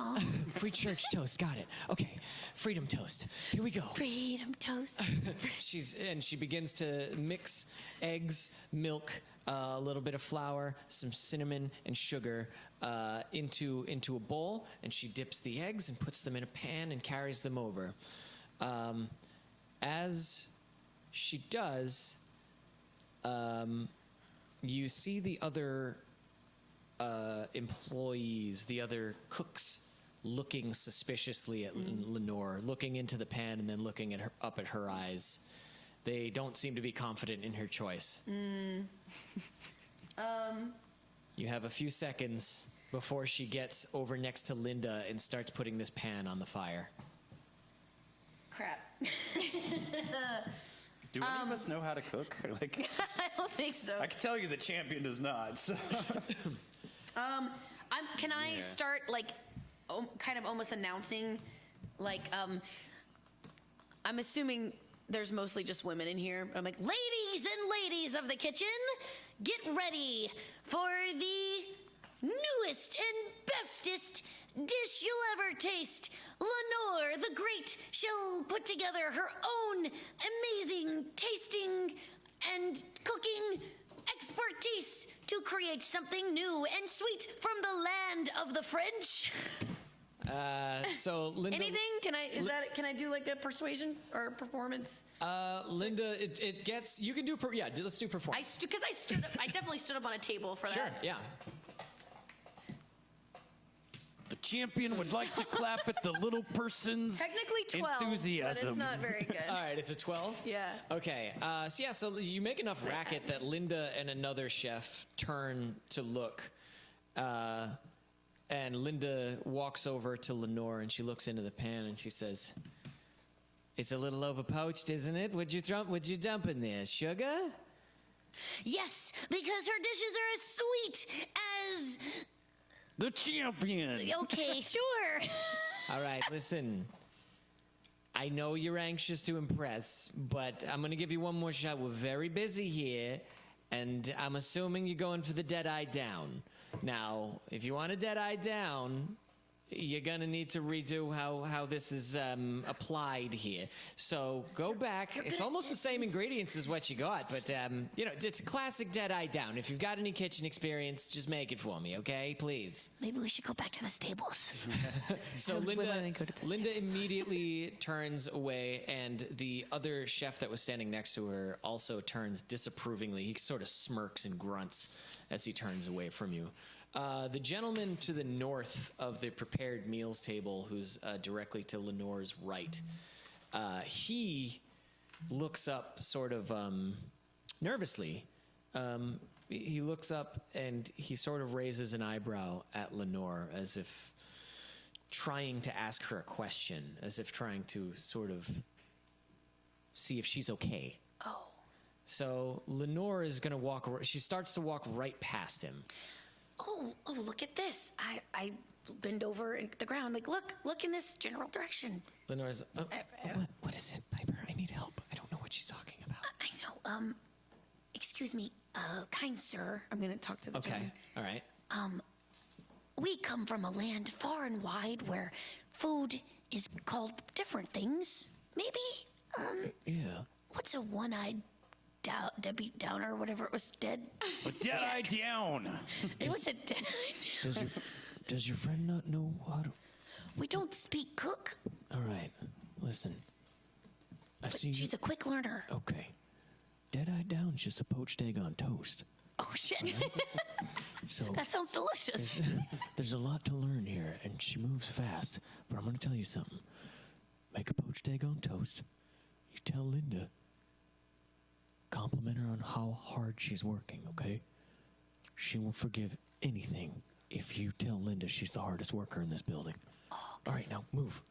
Free church toast, got it. Okay, freedom toast. Here we go. Freedom toast. She begins to mix eggs, milk, a little bit of flour, some cinnamon and sugar into a bowl, and she dips the eggs and puts them in a pan and carries them over. As she does, you see the other employees, the other cooks, looking suspiciously at Lenore, looking into the pan and then looking at her, up at her eyes. They don't seem to be confident in her choice. You have a few seconds before she gets over next to Linda and starts putting this pan on the fire. Crap. Do any of us know how to cook? Like, I don't think so. I can tell you the champion does not. So. Can I start like, kind of almost announcing, like, I'm assuming there's mostly just women in here. I'm like, ladies and ladies of the kitchen, get ready for the newest and bestest dish you'll ever taste. Lenore the Great shall put together her own amazing tasting and cooking expertise to create something new and sweet from the land of the French. So Linda. Anything? Can I do like a persuasion or a performance? Linda, it gets. You can do. Let's do performance. Because I stood up. I definitely stood up on a table for Sure. that. Yeah. The champion would like to clap at the little person's Technically 12, enthusiasm. but it's not very good. All right, it's a 12? Yeah. Okay, so you make enough racket that Linda and another chef turn to look, and Linda walks over to Lenore and she looks into the pan and she says, "It's a little overpoached, isn't it? Would you dump in there sugar?" Yes, because her dishes are as sweet as... The champion. Okay, sure. All right, listen. I know you're anxious to impress, but I'm going to give you one more shot. We're very busy here, and I'm assuming you're going for the dead-eye down. Now, if you want a dead-eye down, you're going to need to redo how this is applied here. So go back. It's almost the same ingredients as what you got, but, it's a classic dead-eye down. If you've got any kitchen experience, just make it for me, okay? Please. Maybe we should go back to the stables. So Linda immediately turns away, and the other chef that was standing next to her also turns disapprovingly. He sort of smirks and grunts as he turns away from you. The gentleman to the north of the prepared meals table, who's directly to Lenore's right, he looks up sort of nervously. He looks up and he sort of raises an eyebrow at Lenore as if trying to ask her a question, as if trying to sort of see if she's okay. Oh. So Lenore is going to walk. She starts to walk right past him. Oh, look at this. I bend over at the ground, like, look in this general direction. Lenore's, what is it, Piper? I need help. I don't know what she's talking about. I know, excuse me, kind sir, I'm gonna talk to the gentleman. All right. We come from a land far and wide where food is called different things. Maybe, Yeah. what's a one-eyed Debbie Downer or whatever it was, dead? Dead-eye down. What's a dead-eye? Does your friend not know how to... We don't speak cook, All right. Listen. I but see she's a quick learner. Okay. Dead-eye down's just a poached egg on toast. Oh, shit. So That sounds delicious. there's a lot to learn here, and she moves fast. But I'm going to tell you something. Make a poached egg on toast. You tell Linda. Compliment her on how hard she's working, okay? She won't forgive anything if you tell Linda she's the hardest worker in this building. Oh, All right, now move.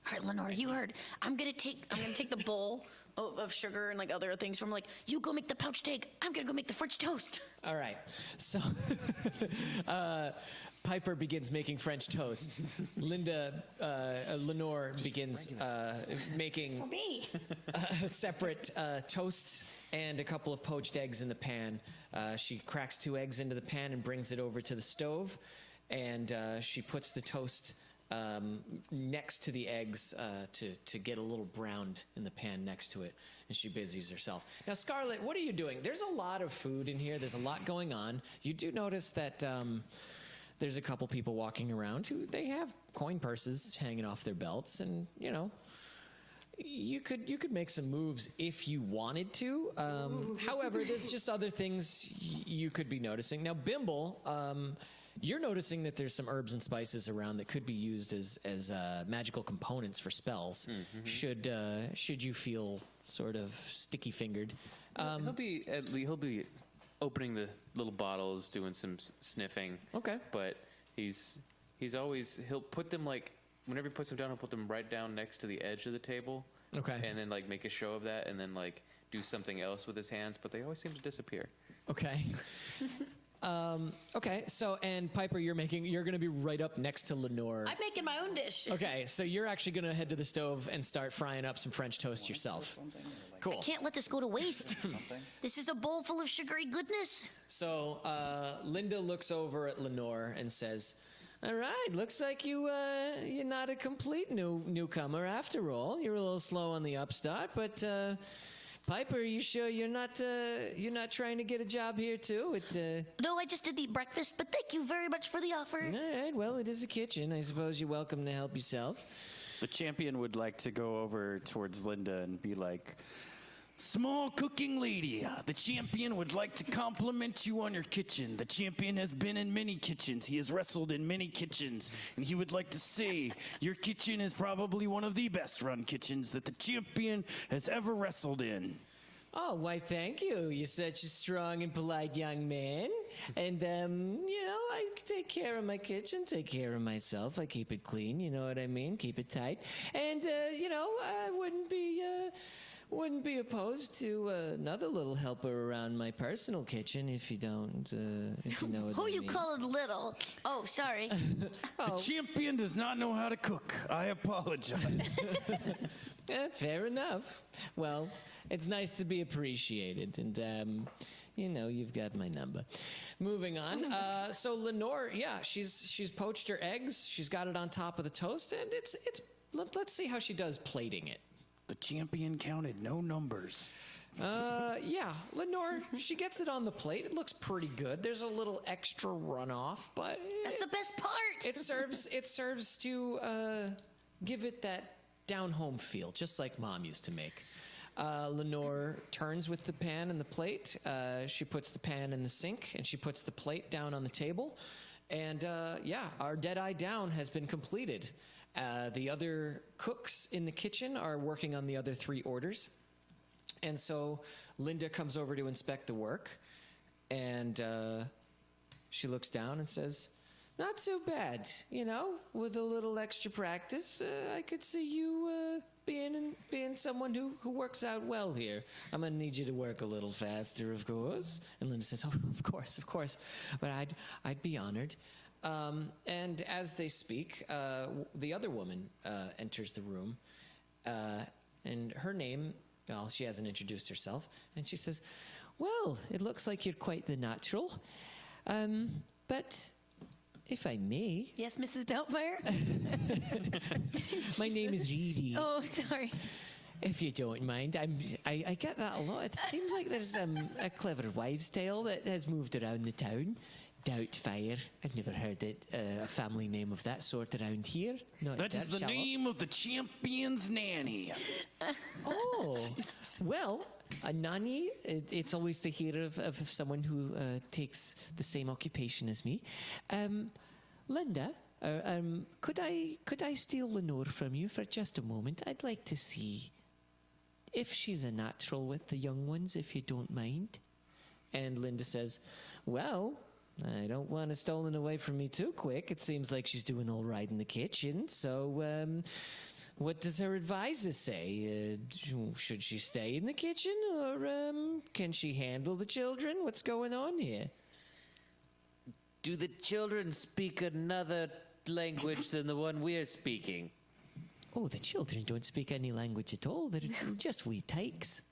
All right, Lenore, you heard. I'm gonna take the bowl of sugar and like other things from like, you go make the pouched egg. I'm gonna go make the French toast. All right. So Piper begins making French toast. Lenore begins making me. separate toast and a couple of poached eggs in the pan. She cracks 2 eggs into the pan and brings it over to the stove. And she puts the toast next to the eggs to get a little browned in the pan next to it, and she busies herself. Now, Scarlett, what are you doing? There's a lot of food in here. There's a lot going on. You do notice that there's a couple people walking around who they have coin purses hanging off their belts, and you could make some moves if you wanted to. However, there's just other things you could be noticing. Now, Bimble. You're noticing that there's some herbs and spices around that could be used as magical components for spells. Mm-hmm. Should you feel sort of sticky fingered? He'll be opening the little bottles, doing some sniffing. Okay. But he'll put them like whenever he puts them down, he'll put them right down next to the edge of the table. Okay. And then like make a show of that, and then like do something else with his hands. But they always seem to disappear. Okay. Okay, so, and Piper, you're going to be right up next to Lenore. I'm making my own dish. Okay, so you're actually going to head to the stove and start frying up some French toast yourself. Cool. Can't let this go to waste. This is a bowl full of sugary goodness. So Linda looks over at Lenore and says, "All right, looks like you're not a complete newcomer after all. You're a little slow on the upstart, but Piper, you sure you're not trying to get a job here too? No, I just didn't eat breakfast, but thank you very much for the offer. All right, well, it is a kitchen. I suppose you're welcome to help yourself." The champion would like to go over towards Linda and be like, Small cooking lady, the champion would like to compliment you on your kitchen. The champion has been in many kitchens. He has wrestled in many kitchens. And he would like to say your kitchen is probably one of the best run kitchens that the champion has ever wrestled in. Oh, why, thank you. You're such a strong and polite young man. And, I take care of my kitchen, take care of myself. I keep it clean, you know what I mean? Keep it tight. And, I wouldn't be opposed to another little helper around my personal kitchen if you don't, if you know what I mean. Who you calling little? Oh, sorry. The champion does not know how to cook. I apologize. Fair enough. Well, it's nice to be appreciated, and you've got my number. Moving on. So Lenore, she's poached her eggs. She's got it on top of the toast, and it's. Let's see how she does plating it. The champion counted no numbers. Lenore, she gets it on the plate. It looks pretty good. There's a little extra runoff, but That's the best part. it serves to give it that down-home feel, just like Mom used to make. Lenore turns with the pan and the plate. She puts the pan in the sink, and she puts the plate down on the table. And our Dead-Eye Down has been completed. The other cooks in the kitchen are working on the other 3 orders. And so Linda comes over to inspect the work. And she looks down and says, Not too bad. You know, with a little extra practice, I could see you being someone who works out well here. I'm gonna need you to work a little faster, of course. And Linda says, "Oh, of course. But I'd be honored." And as they speak, the other woman enters the room, and her name, well, she hasn't introduced herself, and she says, "Well, it looks like you're quite the natural, but if I may." Yes, Mrs. Doubtfire? My name is Riri. Oh, sorry. If you don't mind, I get that a lot. It seems like there's a clever wives' tale that has moved around the town. Doubtfire. I've never heard it, a family name of that sort around here. Not That is the Dirtshallow. name of the champion's nanny. Oh, well, a nanny. It's always to hear of someone who takes the same occupation as me. Linda, could I steal Lenore from you for just a moment? I'd like to see if she's a natural with the young ones, if you don't mind. And Linda says, "Well, I don't want it stolen away from me too quick. It seems like she's doing all right in the kitchen. So, what does her advisor say? Should she stay in the kitchen, or can she handle the children? What's going on here?" Do the children speak another language than the one we're speaking? Oh, the children don't speak any language at all. They're just wee tykes.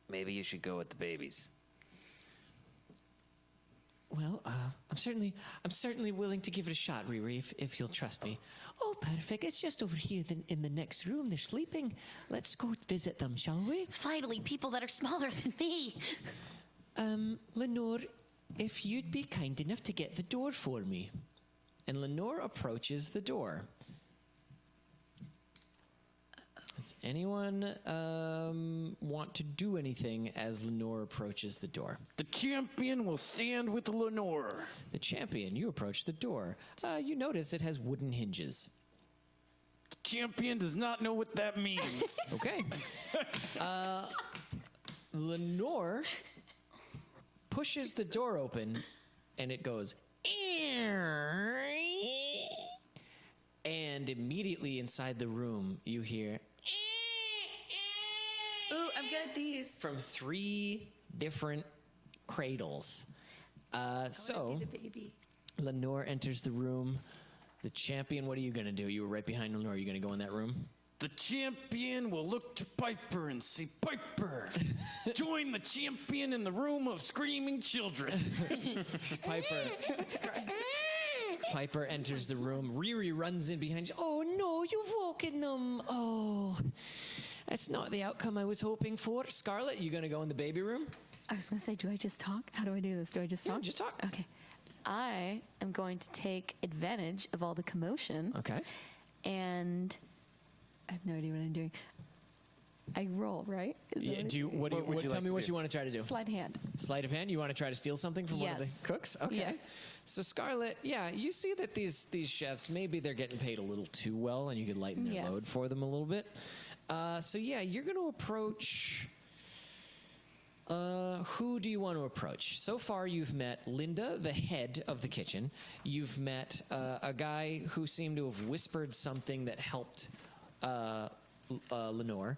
Maybe you should go with the babies. Well, I'm certainly willing to give it a shot, Riri, if you'll trust me. Oh, perfect. It's just over here in the next room. They're sleeping. Let's go visit them, shall we? Finally, people that are smaller than me. Lenore, if you'd be kind enough to get the door for me. And Lenore approaches the door. Does anyone want to do anything as Lenore approaches the door? The champion will stand with Lenore. The champion, you approach the door. You notice it has wooden hinges. The champion does not know what that means. Okay. Lenore pushes the door open, and it goes, and immediately inside the room, you hear Ooh, I'm good at these. from 3 different cradles. So, Be the baby. Lenore enters the room. The champion, what are you going to do? You were right behind Lenore. Are you going to go in that room? The champion will look to Piper and say, "Piper, join the champion in the room of screaming children." Piper enters the room. Riri runs in behind you. "Oh, no, you've woken them. Oh, that's not the outcome I was hoping for." Scarlett, you going to go in the baby room? I was going to say, do I just talk? How do I do this? Do I just talk? Yeah, just talk. Okay. I am going to take advantage of all the commotion. Okay. And I have no idea what I'm doing. I roll, right? Is that Yeah, it? do you, what do you, What would what, you tell like me to what do? you want to try to do. Sleight of hand. Sleight of hand? You want to try to steal something from one of Yes. the cooks? Okay. Yes. So Scarlett, yeah, you see that these chefs, maybe they're getting paid a little too well, and you could lighten their Yes. load for them a little bit. So yeah, you're going to approach. Who do you want to approach? So far, you've met Linda, the head of the kitchen. You've met a guy who seemed to have whispered something that helped Lenore.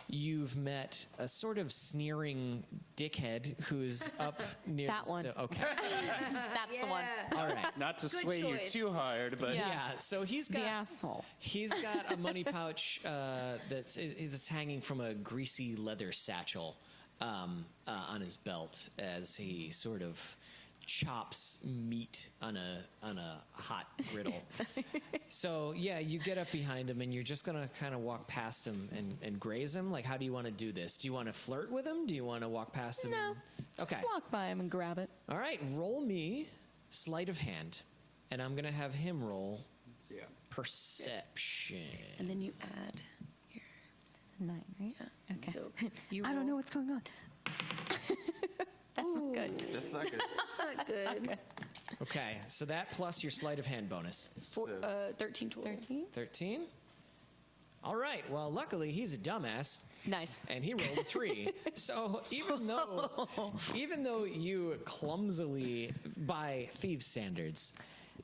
You've met a sort of sneering dickhead who's up near That the one. Okay. That's the one. All right. Not to Good sway you choice. too hard, but Yeah. So he's The got asshole. he's got a money pouch that's hanging from a greasy leather satchel on his belt as he sort of chops meat on a hot griddle. So yeah, you get up behind him and you're just gonna kind of walk past him and graze him. Like, how do you want to do this? Do you want to flirt with him? Do you want to walk past him? No. and- Okay. Just walk by him and grab it. All right. Roll me sleight of hand, and I'm gonna have him roll perception. And then you add your. 9, right? Okay. So you I don't roll- know what's going on. That's not good. that's not good. Not good. Okay. So that plus your sleight of hand bonus. 13 total. 13? 13. All right. Well, luckily he's a dumbass. Nice. And he rolled a 3. So even though you clumsily, by thieves' standards,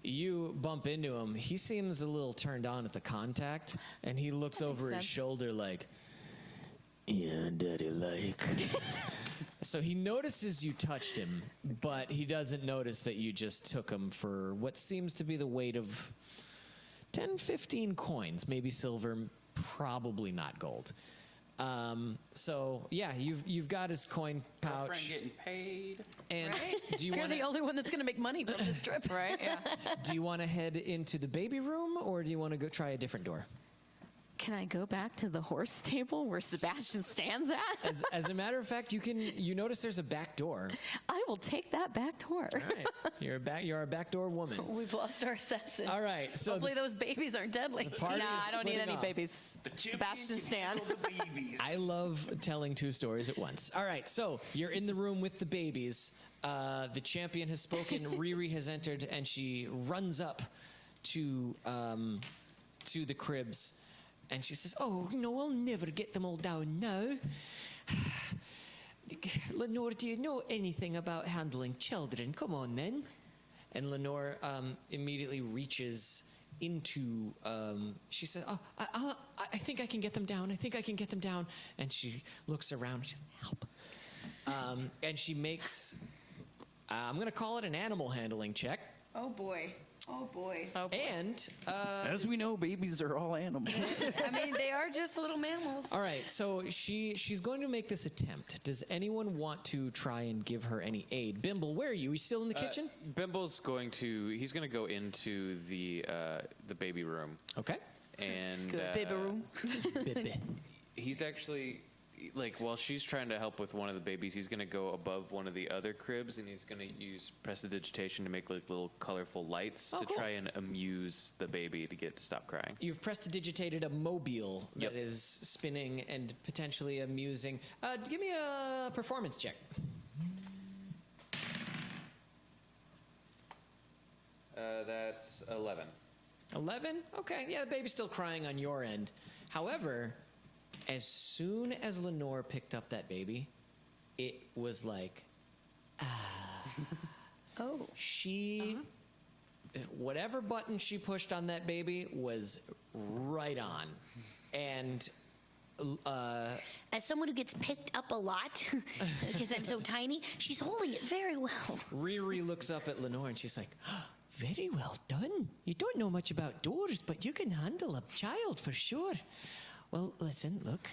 You bump into him. He seems a little turned on at the contact, and he looks over his sense. shoulder like, yeah, daddy like. So he notices you touched him, but he doesn't notice that you just took him for what seems to be the weight of 10, 15 coins, maybe silver, probably not gold. So yeah, you've got his coin pouch. Girlfriend getting paid. And Right? do you You're want the only one that's going to make money from this trip. Right? Yeah. do you want to head into the baby room, or do you want to go try a different door? Can I go back to the horse stable where Sebastian stands at? As a matter of fact, you notice there's a back door. I will take that back door. All right, you're a backdoor woman. We've lost our assassin. All right, so Hopefully those babies aren't deadly. party Nah, is I don't need splitting any off. babies. Sebastian stand. I love telling two stories at once. All right, so you're in the room with the babies. The champion has spoken. Riri has entered, and she runs up to the cribs, and she says, "Oh no, I'll never get them all down now." Lenore, do you know anything about handling children? Come on, then. And Lenore immediately reaches into. She says, "Oh, I think I can get them down. I think I can get them down." And she looks around. She says, "Help!" And she makes. I'm going to call it an animal handling check. Oh boy. Oh boy. And As we know, babies are all animals. I mean, they are just little mammals. all right, so she's going to make this attempt. Does anyone want to try and give her any aid? Bimble, where are you? Are you still in the kitchen? Bimble's going to go into the baby room, Okay. and Good baby room. he's actually, like, while she's trying to help with one of the babies, he's going to go above one of the other cribs, and he's going to use prestidigitation to make like little colorful lights Oh, to cool. try and amuse the baby to get to stop crying. You've prestidigitated a mobile that Yep. is spinning and potentially amusing. Give me a performance check. That's 11. 11? Okay, yeah, the baby's still crying on your end. However, as soon as Lenore picked up that baby, it was like, Oh. she, whatever button she pushed on that baby was right on. And As someone who gets picked up a lot, because I'm so tiny, she's holding it very well. Riri looks up at Lenore and she's like, very well done. You don't know much about doors, but you can handle a child for sure. Well, listen, look.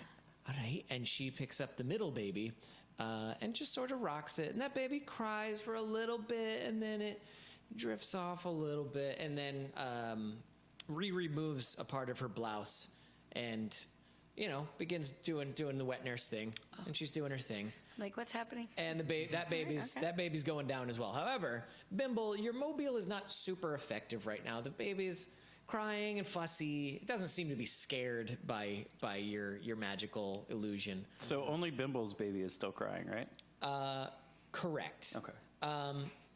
All right. And she picks up the middle baby and just sort of rocks it. And that baby cries for a little bit, and then it drifts off a little bit. And then Riri moves a part of her blouse and, begins doing the wet nurse thing. And she's doing her thing. Like, what's happening? And that baby's going down as well. However, Bimble, your mobile is not super effective right now. The baby's crying and fussy. It doesn't seem to be scared by your magical illusion. So only Bimble's baby is still crying, right? Correct. Okay.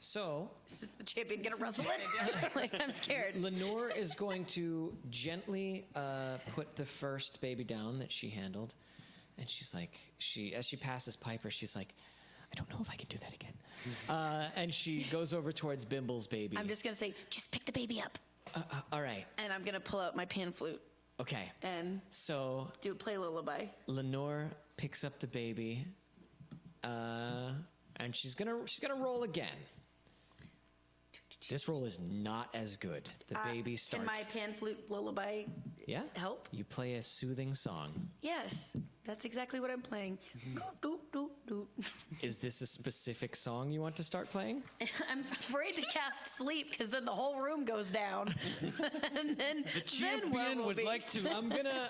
So Is the champion gonna wrestle it? Like, I'm scared. Lenore is going to gently put the first baby down that she handled, and she's like, as she passes Piper, she's like, I don't know if I can do that again. And she goes over towards Bimble's baby. I'm just gonna say, just pick the baby up, All right. and I'm gonna pull out my pan flute Okay. and So play lullaby. Lenore picks up the baby, and she's gonna roll again. This roll is not as good. The baby starts. Can my pan flute lullaby Yeah. help? You play a soothing song. Yes, that's exactly what I'm playing. Doot, doot, doot, doot. Is this a specific song you want to start playing? I'm afraid to cast sleep because then the whole room goes down. And then The champion where we'll would be? like to.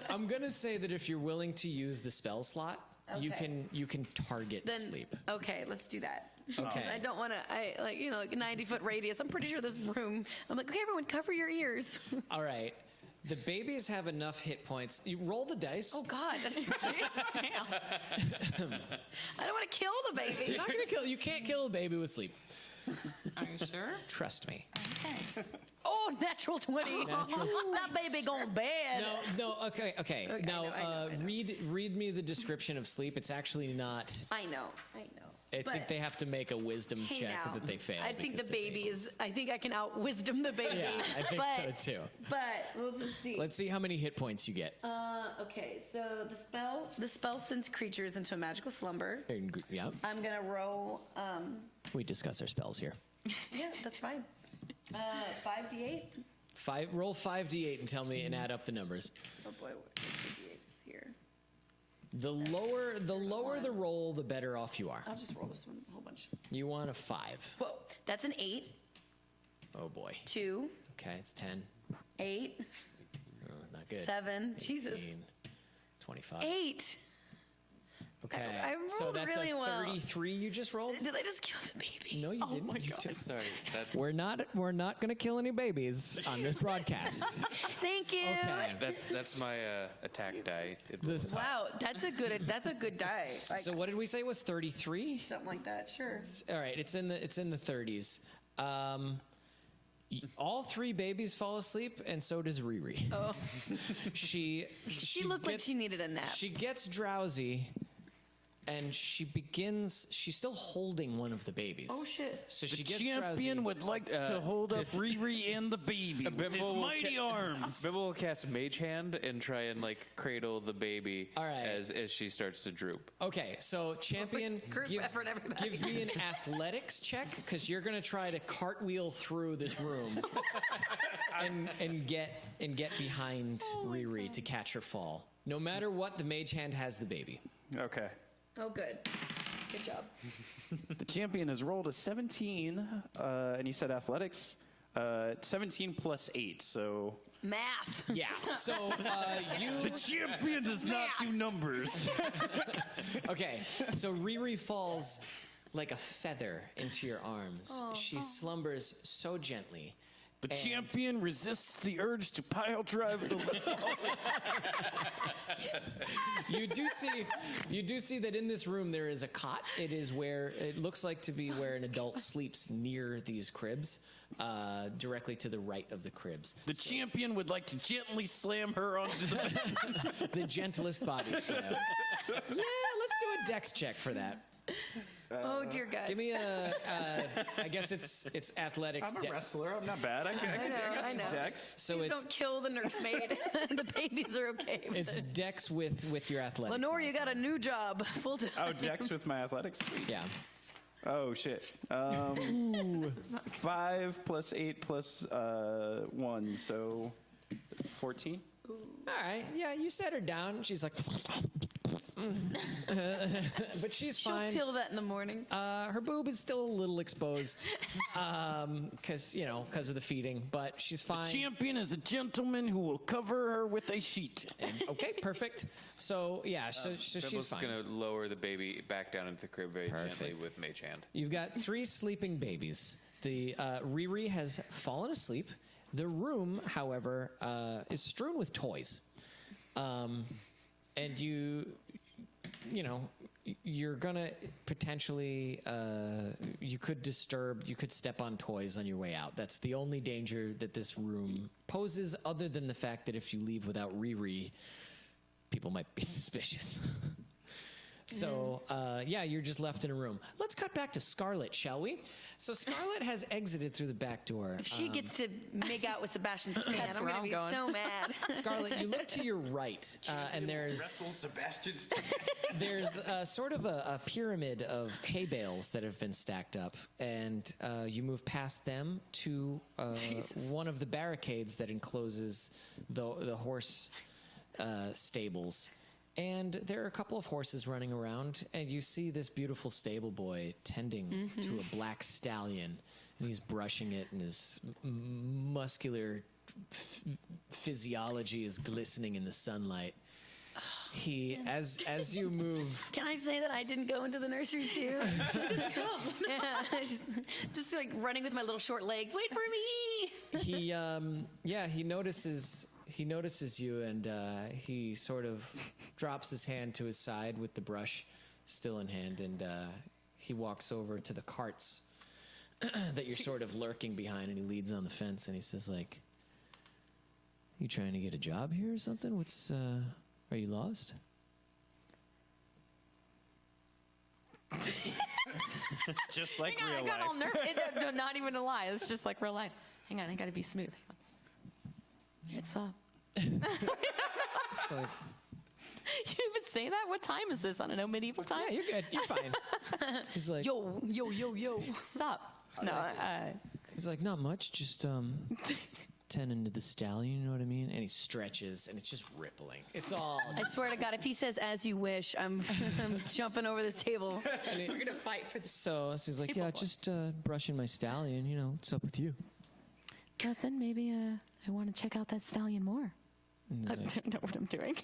I'm gonna say that if you're willing to use the spell slot, you Okay. can target Then sleep. okay, let's do that. Okay. I don't want to. Like a 90-foot radius. I'm pretty sure this room. I'm like, okay, everyone, cover your ears. All right. The babies have enough hit points. You roll the dice. Oh God! Jesus, damn! I don't want to kill the baby. You're not gonna kill. You can't kill a baby with sleep. Are you sure? Trust me. Okay. Oh, natural 20. That baby going bad. No. Okay. Okay, Now, I know. read me the description of sleep. It's actually not. I know. I think they have to make a wisdom Hey check now, that they fail. I think the because baby is. I think I can out-wisdom the baby. Yeah, I think but, so too. But we'll just see. Let's see how many hit points you get. Okay, so the spell sends creatures into a magical slumber. Yeah, I'm gonna roll. we discuss our spells here. Yeah, that's fine. 5d8. Roll 5d8 and tell me and add up the numbers. Oh boy, where's the d8s here? The lower the roll, the better off you are. I'll just roll this one a whole bunch. You want a 5. Whoa, that's an 8. Oh boy. 2, Okay, it's 10. 8, Oh, not good. 7. Jesus. 18, 25. 8. Okay. I so rolled that's really a well. 33 you just rolled? Did I just kill the baby? No, you Oh didn't. my You God. took- Sorry, that's We're not gonna kill any babies on this broadcast. Thank you. Okay. that's my attack die. It The- rolls high. Wow, that's a good die. Like, So what did we say was 33? something like that. Sure. All right, it's in the 30s. All 3 babies fall asleep, and so does Riri. Oh, She looked like gets- she needed a nap. She gets drowsy, and she's still holding one of the babies. Oh shit. So The she gets champion drowsy. would like to hold up Riri and the baby with his Bimble will mighty arms. Bimble will cast Mage Hand and try and cradle the baby All right. as she starts to droop. Okay, so champion, Group effort, everybody. give me an athletics check because you're gonna try to cartwheel through this room and get behind Riri to catch her fall. No matter what, the mage hand has the baby. Okay. Oh, good. Good job. The champion has rolled a 17, and you said athletics. 17 plus 8, so Math. Yeah. So you. The champion does not do numbers. Okay. So Riri falls like a feather into your arms. She slumbers so gently. The And- champion resists the urge to pile drive the You do see that in this room there is a cot. It is where it looks like to be where an adult sleeps near these cribs, directly to the right of the cribs. The champion would like to gently slam her onto the The gentlest body slam. Yeah, let's do a dex check for that. Oh dear God. Give me a. I guess it's athletics. I'm a de- wrestler. I'm not bad. I got I some know. decks. So Please it's don't kill the nursemaid. The babies are okay. With it's it. dex with your athletics. Lenore, you got a new job. Full time. Oh, decks with my athletics. Sweet. Yeah. Oh shit. 5 plus 8 plus 1, so 14. All right. Yeah, you set her down. She's like. But she's She'll fine. feel that in the morning. Her boob is still a little exposed, because of the feeding. But she's fine. champion is a gentleman who will cover her with a sheet. Okay, perfect. So yeah, so she's Bimble's fine. going to lower the baby back down into the crib very gently Perfect. with Mage Hand. You've got 3 sleeping babies. The Riri has fallen asleep. The room, however, is strewn with toys, and you're gonna potentially you could step on toys on your way out. That's the only danger that this room poses, other than the fact that if you leave without Riri, people might be suspicious. So, yeah, you're just left in a room. Let's cut back to Scarlett, shall we? So Scarlett has exited through the back door. If she gets to make out with Sebastian Stan, That's I'm where going to I'm be going. so mad. Scarlett, you look to your right, and there's Sebastian's sort of a pyramid of hay bales that have been stacked up, and you move past them to one of the barricades that encloses the horse stables. And there are a couple of horses running around, and you see this beautiful stable boy tending to a black stallion, and he's brushing it, and his muscular physiology is glistening in the sunlight. He, as you move, Can I say that I didn't go into the nursery too? Just come. Yeah, just like running with my little short legs. Wait for me. he notices you, and he sort of drops his hand to his side with the brush still in hand, and he walks over to the carts that you're sort of lurking behind, and he leads on the fence, and he says, like, "You trying to get a job here or something? Are you lost?" Just like Hang on, real I got life. all nervous. Not even a lie. It's just like real life. Hang on, I gotta be smooth. It's up. It's like, You even say that? What time is this? I don't know, medieval times? yeah, you're good. You're fine. He's like, Yo. Sup? No, he's like, not much, just 10 into the stallion, you know what I mean? And he stretches, and it's just rippling. It's all. I swear to God, if he says "as you wish," I'm jumping over this table. we're gonna fight for this. So he's like, yeah, just brushing my stallion. You know, what's up with you? But then maybe I want to check out that stallion more. And he's I like, don't know what I'm doing.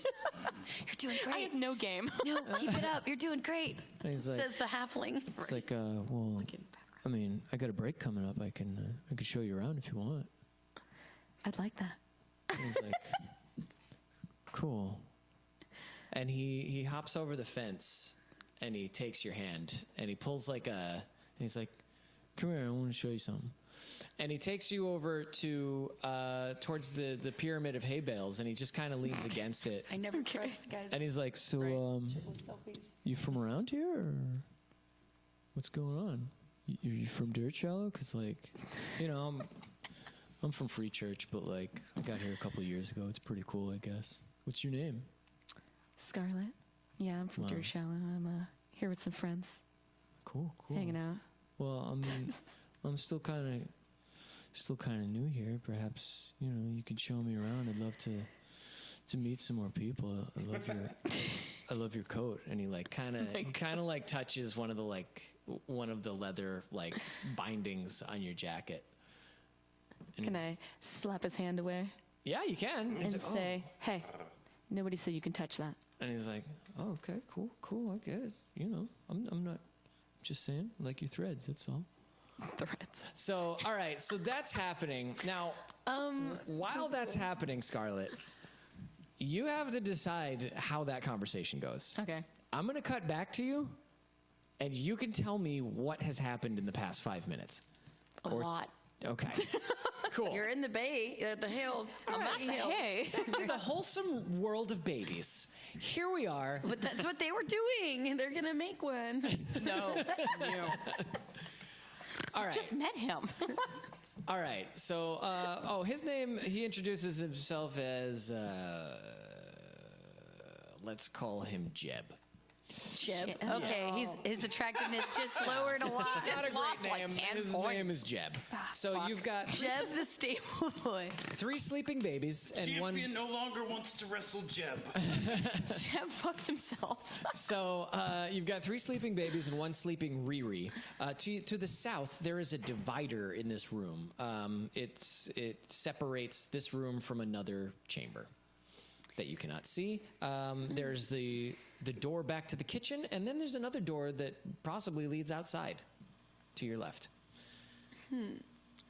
You're doing I great. have no game. No, keep it up. You're doing great. and he's like, Says the halfling. it's like, well, I mean, I got a break coming up. I can show you around if you want. I'd like that. And he's like, cool. And he hops over the fence, and he takes your hand, and he pulls like and he's like, come here, I want to show you something. And he takes you over to towards the pyramid of hay bales, and he just kind of leans against it. I never trust guys. And he's like, so, Selfies. you from around here, or what's going on? You from Dirtshallow? Because, like, you know, I'm from Free Church, but, like, I got here a couple of years ago. It's pretty cool, I guess. What's your name? Scarlett. Yeah, I'm from Wow. Dirtshallow. I'm here with some friends, Cool. hanging out. Well, I mean, I'm still kind of new here. Perhaps, you know, you could show me around. I'd love to meet some more people. I love your coat. And he like kind of like touches one of the leather like bindings on your jacket. And Can he's- I slap his hand away Yeah, you can. He's and like, say, hey, nobody said you can touch that. And he's like, oh, okay, cool. I get it. You know, I'm not just saying, like your threads. That's all. Threats. So, all right. So that's happening now. While that's happening, Scarlett, you have to decide how that conversation goes. Okay. I'm going to cut back to you, and you can tell me what has happened in the past 5 minutes. A lot. Okay. Cool. You're in the bay, the hill. Hey. It's the wholesome world of babies. Here we are. But that's what they were doing. They're gonna make one. No. All right. Just met him. All right. So, his name, he introduces himself as, let's call him Jeb. Jeb. Shit. Okay, his attractiveness just lowered a lot. Not a great lost, like, name. 10 His points. name is Jeb. So you've got Jeb the stable boy. 3 sleeping babies and one. Champion no longer wants to wrestle Jeb. Jeb fucked himself. So you've got 3 sleeping babies and 1 sleeping Riri. To the south, there is a divider in this room. It separates this room from another chamber that you cannot see. There's the door back to the kitchen, and then there's another door that possibly leads outside to your left.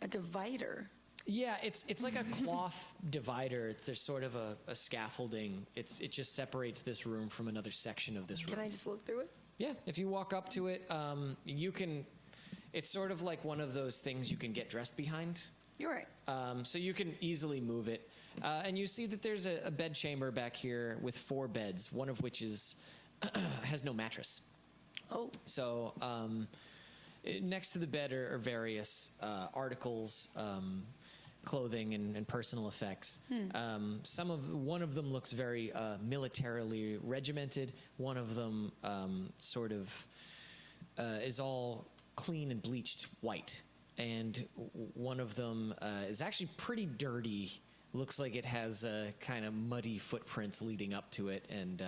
A divider. Yeah, it's like a cloth divider. There's sort of a scaffolding. It just separates this room from another section of this room. Can I just look through it? Yeah, if you walk up to it, you can. It's sort of like one of those things you can get dressed behind. You're right. So you can easily move it. And you see that there's a bed chamber back here with 4 beds, one of which has no mattress. Oh. So next to the bed are various articles, clothing and personal effects. One of them looks very militarily regimented. One of them sort of is all clean and bleached white. And one of them is actually pretty dirty. Looks like it has kind of muddy footprints leading up to it, and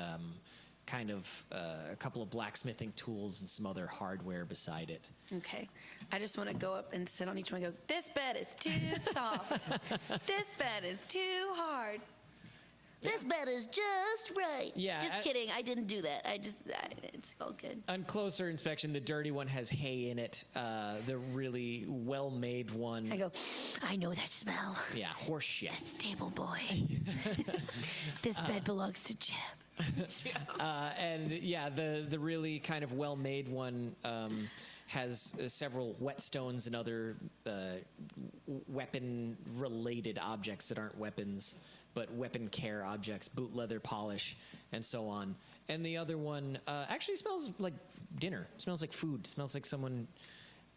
kind of a couple of blacksmithing tools and some other hardware beside it. Okay. I just want to go up and sit on each one and go, this bed is too soft. This bed is too hard. This bed is just right. Yeah, Just kidding. I didn't do that. It's all good. On closer inspection, the dirty one has hay in it. The really well-made one, I go, I know that smell. yeah, horse shit. Stable boy. This bed belongs to Jeb. And yeah, the really kind of well-made one has several whetstones and other weapon-related objects that aren't weapons, but weapon care objects, boot leather polish, and so on. And the other one actually smells like dinner. Smells like food. Smells like someone.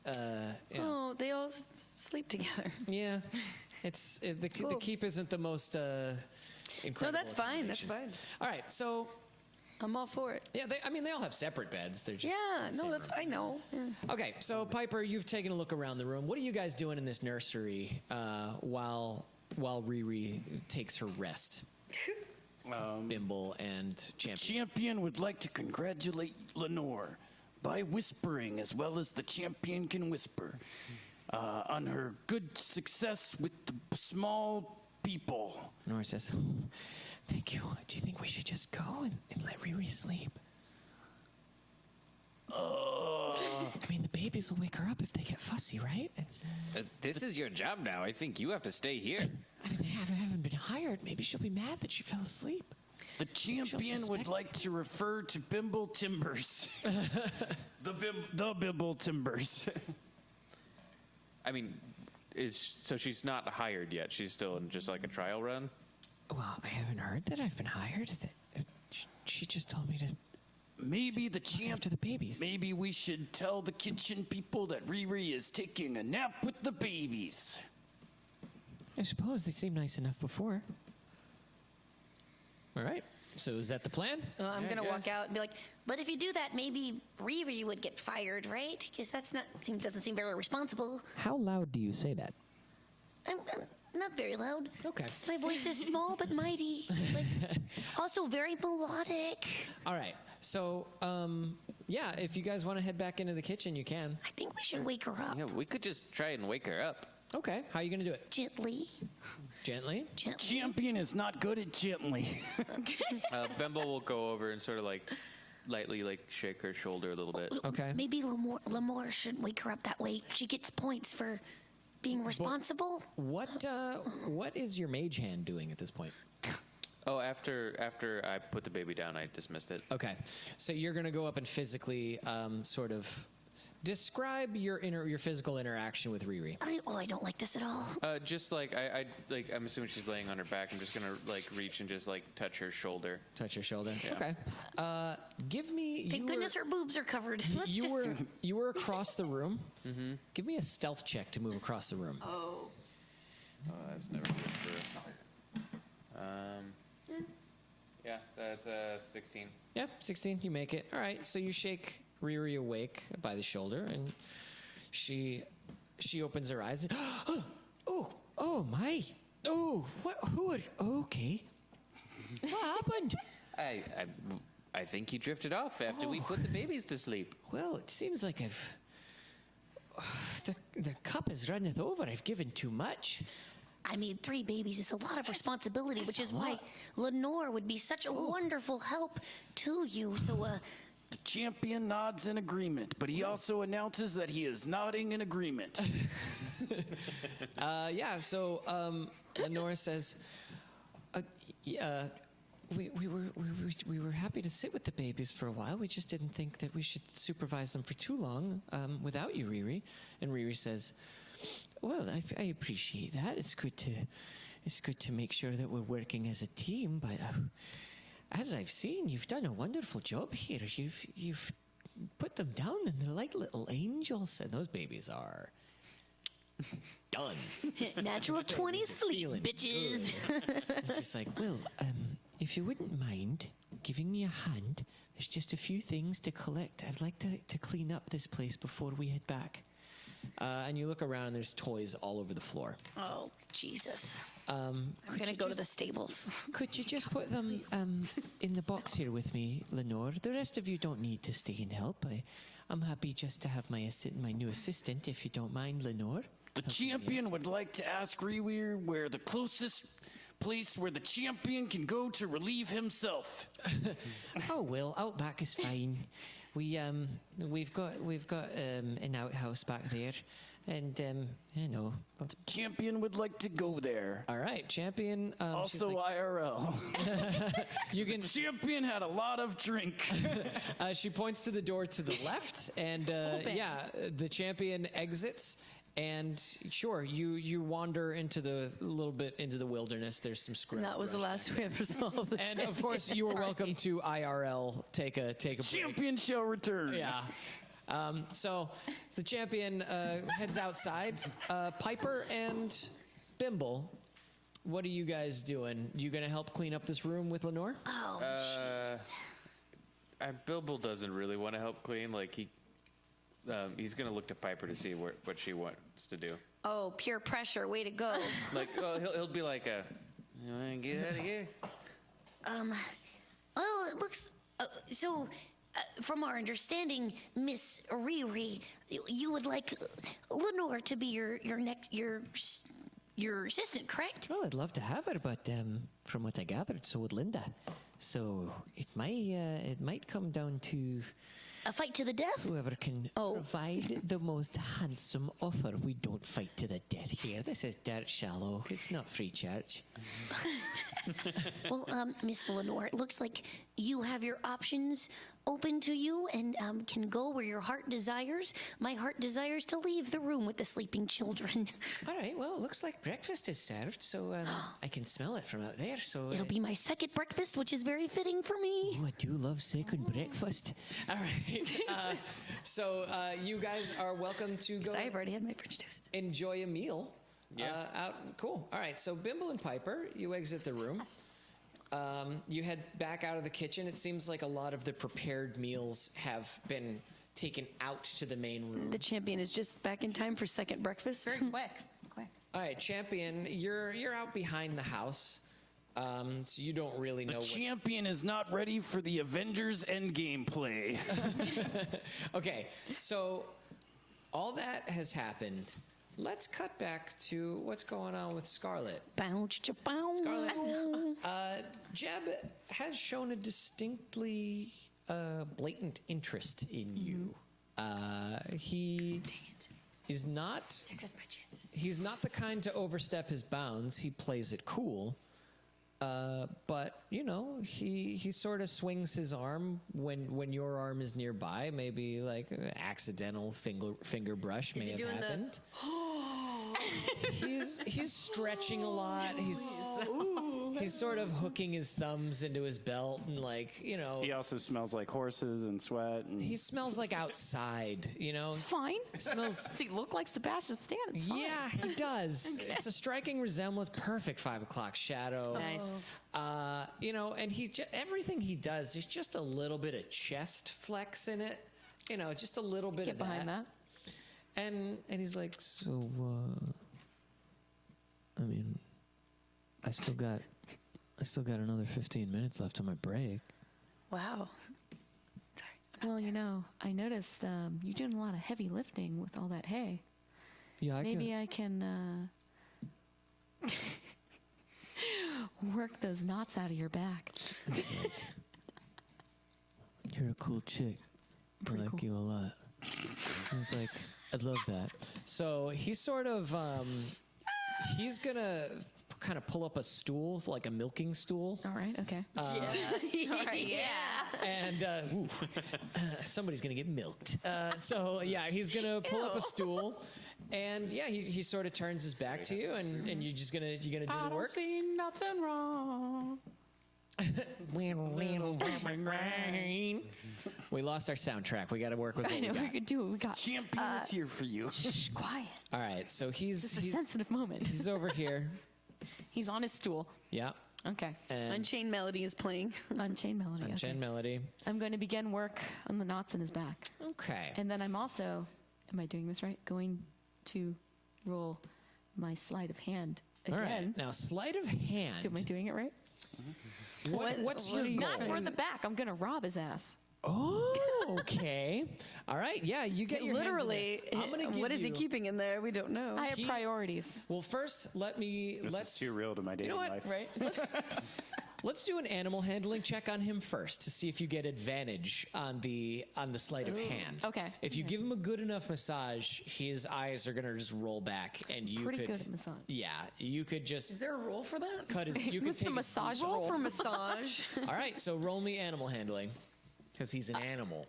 Yeah. Oh, they all sleep together. Yeah, the keep isn't the most incredible. No, that's fine. That's accommodations. fine. All right, so I'm all for it. yeah, they all have separate beds. They're just Yeah, the no, same that's room. I know. Yeah. Okay, so Piper, you've taken a look around the room. What are you guys doing in this nursery while Riri takes her rest? Bimble and Champion. Champion would like to congratulate Lenore by whispering as well as the champion can whisper on her good success with the small people. Nora says, "Thank you. Do you think we should just go and let Riri sleep?" I mean, the babies will wake her up if they get fussy, right? And, This is your job now. I think you have to stay here. I mean, they haven't been hired. Maybe she'll be mad that she fell asleep. The champion would like to refer to Bimble Timbers. the Bimble Timbers. I mean, so she's not hired yet. She's still in just like a trial run. Well, I haven't heard that I've been hired. She just told me to Maybe the look after the babies. Maybe we should tell the kitchen people that Riri is taking a nap with the babies. I suppose they seemed nice enough before. All right. So is that the plan? Well, I'm gonna walk guess. out and be like, But if you do that, maybe Riri would get fired, right? Because doesn't seem very responsible. How loud do you say that? I'm not very loud. Okay. My voice is small but mighty. But also very melodic. All right. So, yeah, if you guys want to head back into the kitchen, you can. I think we should wake her up Yeah, we could just try and wake her up. Okay. How are you going to do it? gently. Gently? Gently. Champion is not good at gently. Bimble will go over and sort of like lightly like shake her shoulder a little bit. Okay. Maybe Lamore should wake her up that way. She gets points for being responsible. What is your mage hand doing at this point? Oh, after I put the baby down, I dismissed it. Okay. So you're going to go up and physically sort of describe your physical interaction with Riri. I don't like this at all. Just like I'm assuming she's laying on her back. I'm just gonna like reach and just like touch her shoulder. Touch your shoulder. Yeah. Okay. Give me. Thank goodness her boobs are covered. Let's You just. you were across the room. Mm-hmm. Give me a stealth check to move across the room. oh, That's never good for. Yeah, that's 16. Yeah, 16. You make it. All right. So you shake Riri awake by the shoulder, and she opens her eyes. And, oh my. Oh, what? Who? Okay. What happened? I think you drifted off after we put the babies to sleep. Well, it seems like the cup is runneth over. I've given too much. I mean, 3 babies is a lot of responsibility, which that's is a why lot. Lenore would be such a wonderful help to you. So, The champion nods in agreement, but he also announces that he is nodding in agreement. Yeah. So Lenore says, we were happy to sit with the babies for a while. We just didn't think that we should supervise them for too long without you, Riri." And Riri says, "Well, I appreciate that. It's good to make sure that we're working as a team. But as I've seen, you've done a wonderful job here. You've put them down, and they're like little angels. And those babies are done." natural 20 sleep, feeling bitches. And she's like, "Well, if you wouldn't mind giving me a hand, there's just a few things to collect. I'd like to clean up this place before we head back." And you look around, and there's toys all over the floor. Oh, Jesus. I'm gonna go to the stables. Could you just put them in the box here with me, Lenore? The rest of you don't need to stay and help. I'm happy just to have my new assistant, if you don't mind, Lenore. The champion would like to ask Riri where the closest place where the champion can go to relieve himself. Oh well, out back is fine. We've got an outhouse back there, And you know. Champion would like to go there. All right, champion. Also she's like, IRL. you can. Champion had a lot of drink. She points to the door to the left, and yeah, the champion exits. And sure, you wander into the wilderness. There's some scrub. That was the last we ever saw of the And champion. of course, you are welcome to IRL. Take a break. Champion shall return. Yeah. So the champion heads outside. Piper and Bimble, what are you guys doing? You gonna help clean up this room with Lenore? Oh, Bilbo doesn't really want to help clean. Like he's gonna look to Piper to see what she wants to do. Oh, peer pressure. Way to go. Like, well, he'll be like, "You want to get out of here?" well, it looks so. From our understanding, Miss Riri, you would like Lenore to be your assistant, correct? Well, I'd love to have her, but from what I gathered, so would Linda. So it might come down to A fight to the death? whoever can provide the most handsome offer. We don't fight to the death here. This is Dirtshallow. It's not free church. Well, Miss Lenore, it looks like you have your options open to you and can go where your heart desires. My heart desires to leave the room with the sleeping children. All right. Well, it looks like breakfast is served, so I can smell it from out there. So It'll be my second breakfast, which is very fitting for me. Oh, I do love second breakfast. All right. So you guys are welcome to go I've already had my French toast. enjoy a meal. Yeah. Cool. All right. So Bimble and Piper, you exit the room. You head back out of the kitchen. It seems like a lot of the prepared meals have been taken out to the main room. The champion is just back in time for second breakfast. Very quick. All right, champion, you're out behind the house, so you don't really know. Champion is not ready for the Avengers Endgame play. Okay, so all that has happened. Let's cut back to what's going on with Scarlett. Bow, cha-cha-bow. Scarlett, Jeb has shown a distinctly blatant interest in you. He is not. He's not the kind to overstep his bounds. He plays it cool. But you know, he sort of swings his arm when your arm is nearby. Maybe like an accidental finger brush may have happened. He's stretching a lot. He's sort of hooking his thumbs into his belt and like, you know. He also smells like horses and sweat. And He smells like outside, you know. It's fine. Smells. Does he look like Sebastian Stan? It's fine. Yeah, he does. It's a striking resemblance. Perfect 5 o'clock shadow. Nice. You know, and everything he does, there's just a little bit of chest flex in it. You know, just a little bit Get of behind that. And he's like, so, I mean, I still got another 15 minutes left on my break. Wow. Well, you know, I noticed you're doing a lot of heavy lifting with all that hay. Yeah, Maybe I can work those knots out of your back. You're a cool chick. I like you a lot. He's like, I'd love that. So he's sort of, he's gonna kind of pull up a stool, like a milking stool. All right, okay. All right, yeah. And somebody's gonna get milked. So yeah, he's gonna pull up a stool, and yeah, he sort of turns his back to you, and you're gonna do the work. see nothing wrong. We lost our soundtrack. We got to work with what I know we we got. could do what we got. Champion is here for you. Shh, quiet. All right, so It's a sensitive moment. he's over here. He's on his stool. Yeah. Okay. And Unchained Melody is playing. Unchained Melody. Unchained okay. Melody. I'm going to begin work on the knots in his back. Okay. And then I'm also, am I doing this right? Going to roll my sleight of hand again. All right. Now, sleight of hand. Am I doing it right? What's your goal? Not for the back. I'm going to rob his ass. Oh, okay. All right. Yeah, you get your Literally, hands in there. I'm gonna give what is he you- keeping in there? We don't know. I have priorities. Well, first, this let's. is too real to my dating what? life. Right? Let's do an animal handling check on him first to see if you get advantage on the sleight of hand. Okay. If you give him a good enough massage, his eyes are gonna just roll back, and you Pretty could. good at massage. Yeah, you could just Is there a roll for that? cut his. You could What's take the his massage Roll roll? for massage. All right, so roll me animal handling, because he's an animal.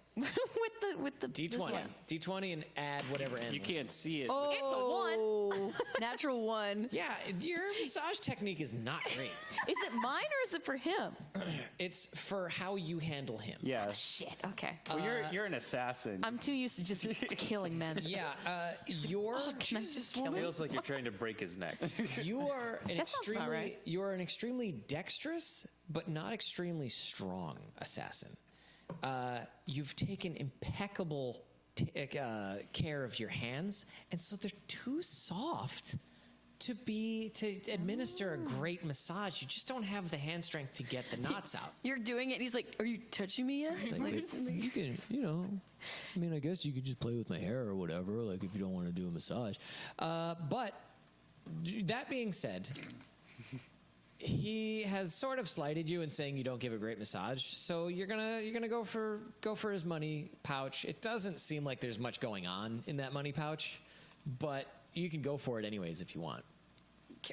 with the D20. this one. D20 and add whatever animal. You can't see it. Oh, natural 1. Yeah, your massage technique is not great. Is it mine or is it for him? It's for how you handle him. Yeah. Shit. Okay. Well, you're an assassin. I'm too used to just killing men. Yeah, your Can I just kill him? Feels like you're trying to break his neck. you are an That sounds about right. you are an extremely dexterous but not extremely strong assassin. You've taken impeccable care of your hands, and so they're too soft to administer a great massage. You just don't have the hand strength to get the knots out. You're doing it, and he's like, "Are you touching me yet?" It's like, you can, I mean, I guess you could just play with my hair or whatever, like if you don't want to do a massage. But that being said, he has sort of slighted you in saying you don't give a great massage, so you're gonna go for his money pouch. It doesn't seem like there's much going on in that money pouch, but you can go for it anyways if you want.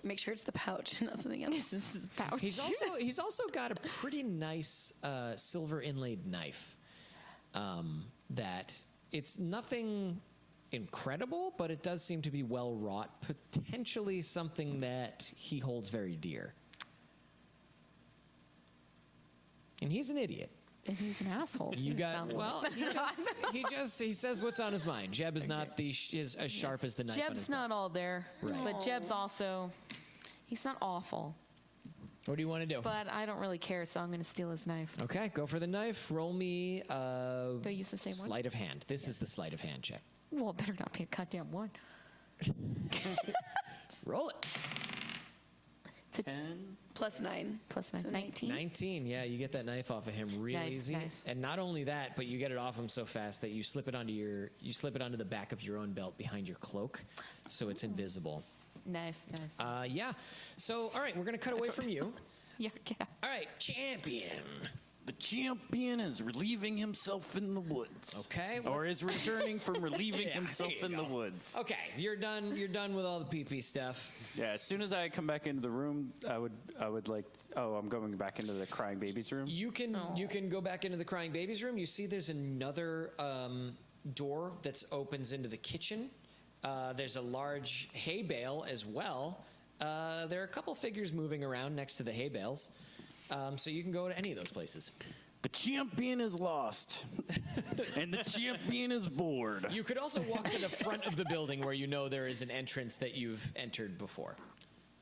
Make sure it's the pouch, not something else. This is pouch. He's also got a pretty nice silver inlaid knife. That it's nothing incredible, but it does seem to be well wrought. Potentially something that he holds very dear. And he's an idiot. And he's an asshole. You too, got sounds well. like. He says what's on his mind. Jeb is not as sharp as the knife. on his Jeb's not all there, Right. but Jeb's also. He's not awful, What do you want to do? but I don't really care, so I'm going to steal his knife. Okay, go for the knife. Roll me Do I use the same one? sleight of hand. This is the sleight of hand check. Well, it better not be a goddamn one. Roll it. 10. Plus 9. Plus 9. So 19. 19. Yeah, you get that knife off of him real Nice, easy. nice. And not only that, but you get it off him so fast that you slip it onto the back of your own belt behind your cloak, so it's invisible. Nice, nice. Yeah. So, all right, we're gonna cut away from you. Yeah, get out. All right, champion. The champion is relieving himself in the woods. Okay. Or is returning from relieving Yeah, himself there you in the go. woods. Okay, you're done. You're done with all the pee-pee stuff. Yeah. As soon as I come back into the room, I would like. Oh, I'm going back into the crying baby's room. You can go back into the crying baby's room. You see there's another door that opens into the kitchen. There's a large hay bale as well. There are a couple figures moving around next to the hay bales. So you can go to any of those places. The champion is lost, and the champion is bored. You could also walk to the front of the building where you know there is an entrance that you've entered before.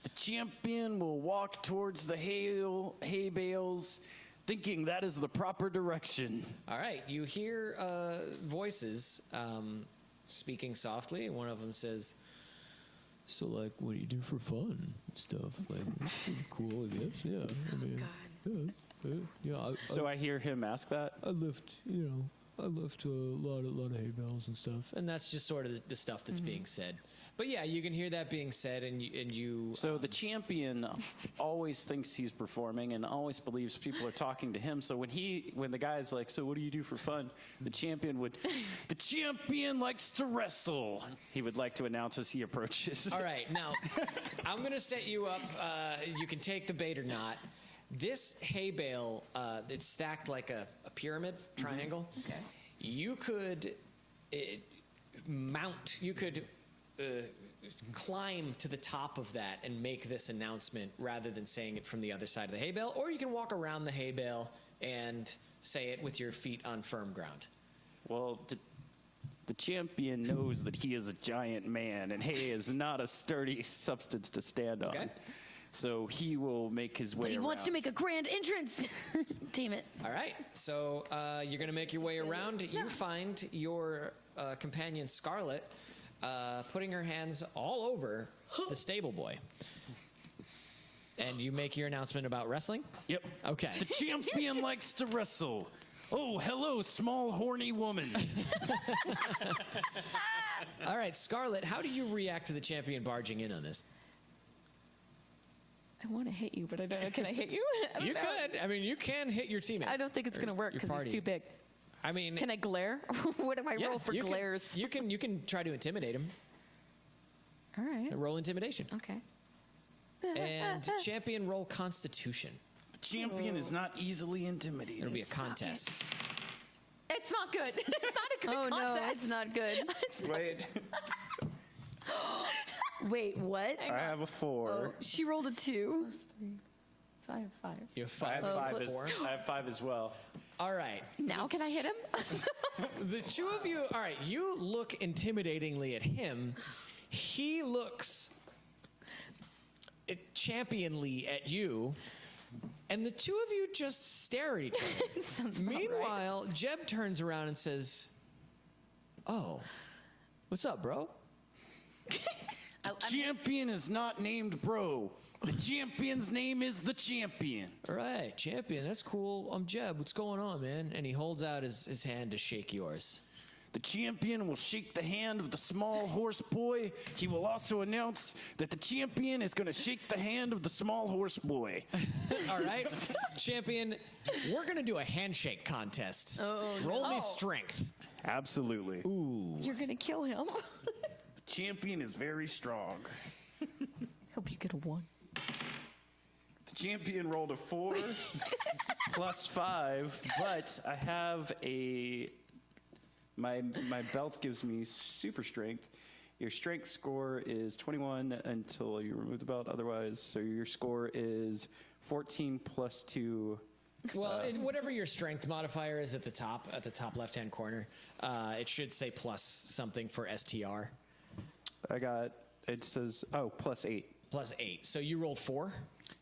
The champion will walk towards the hay bales, thinking that is the proper direction. All right, you hear voices speaking softly. One of them says, "So, like, what do you do for fun and stuff? Like, that's pretty cool, I guess. Yeah, I mean, yeah. So I hear him ask that. I lift a lot of hay bales and stuff, and that's just sort of the stuff that's being said. But yeah, you can hear that being said, and you. So the champion always thinks he's performing and always believes people are talking to him. So when the guy's like, "So what do you do for fun?" The champion likes to wrestle. He would like to announce as he approaches. All right, now I'm gonna set you up. You can take the bait or not. This hay bale, it's stacked like a pyramid triangle. Okay. You could mount. You could. Climb to the top of that and make this announcement rather than saying it from the other side of the hay bale, or you can walk around the hay bale and say it with your feet on firm ground. Well, the champion knows that he is a giant man, and hay is not a sturdy substance to stand on. Okay. So he will make his way But he around. wants to make a grand entrance. Damn it. All right, so you're going to make your way around. You find your companion Scarlett putting her hands all over the stable boy. And you make your announcement about wrestling? Yep. Okay. The champion likes to wrestle. Oh, hello, small, horny woman. All right, Scarlett, how do you react to the champion barging in on this? I want to hit you, but I don't know. Can I hit you? I don't You know. could. I mean, you can hit your teammates. I don't think it's or going to work your because party. it's too big. I mean, Can I glare? What do I roll for you can- glares? you can try to intimidate him. All right. Roll intimidation. Okay. And champion roll constitution. The champion is not easily intimidated. It'll be a contest. It's not good. It's not a good Oh contest. no, it's not good. Wait, Wait, what? I have a 4. She rolled a 2. So I have 5. You have I 5. have 5 plus as, 4. I have 5 as well. All right. Now can I hit him? The two of you, all right, you look intimidatingly at him. He looks championly at you. And the two of you just stare at each other. Sounds about right. Meanwhile, Jeb turns around and says, "Oh, what's up, bro?" Champion is not named Bro. The champion's name is the champion. All right, champion, that's cool. I'm Jeb. What's going on, man? And he holds out his hand to shake yours. The champion will shake the hand of the small horse boy. He will also announce that the champion is going to shake the hand of the small horse boy. All right, champion, we're going to do a handshake contest. Roll me strength. Absolutely. You're going to kill him. The champion is very strong. Hope you get a 1. The champion rolled a 4. Plus 5, but I have my belt gives me super strength. Your strength score is 21 until you remove the belt. Otherwise, so your score is 14 plus 2. Well, whatever your strength modifier is at the top left-hand corner, it should say plus something for STR. It says, plus 8. Plus 8. So you rolled 4?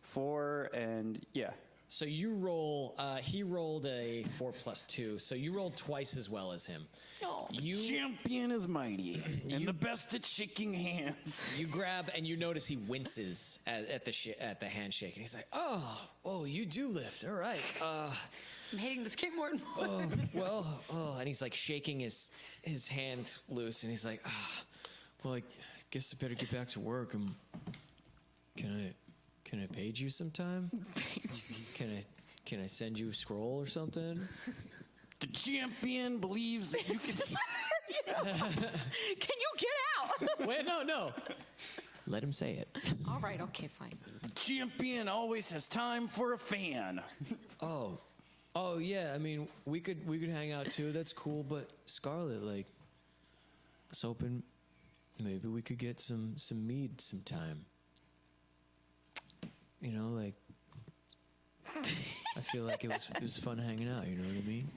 4 and, yeah. So you roll, he rolled a 4 plus 2, so you rolled twice as well as him. Oh. Champion is mighty and the best at shaking hands. You grab and you notice he winces at the handshake, and he's like, "Oh, you do lift. All right. I'm hating this game more and more. And he's like shaking his hand loose, and he's like, well, I guess I better get back to work. Can I page you sometime? Can I send you a scroll or something?" The champion believes that you can. Can you get out? Wait, no. Let him say it. All right. Okay. Fine. The champion always has time for a fan. Oh yeah. I mean, we could hang out too. That's cool. But Scarlett, like, I was hoping maybe we could get some mead sometime. You know, like, I feel like it was fun hanging out. You know what I mean?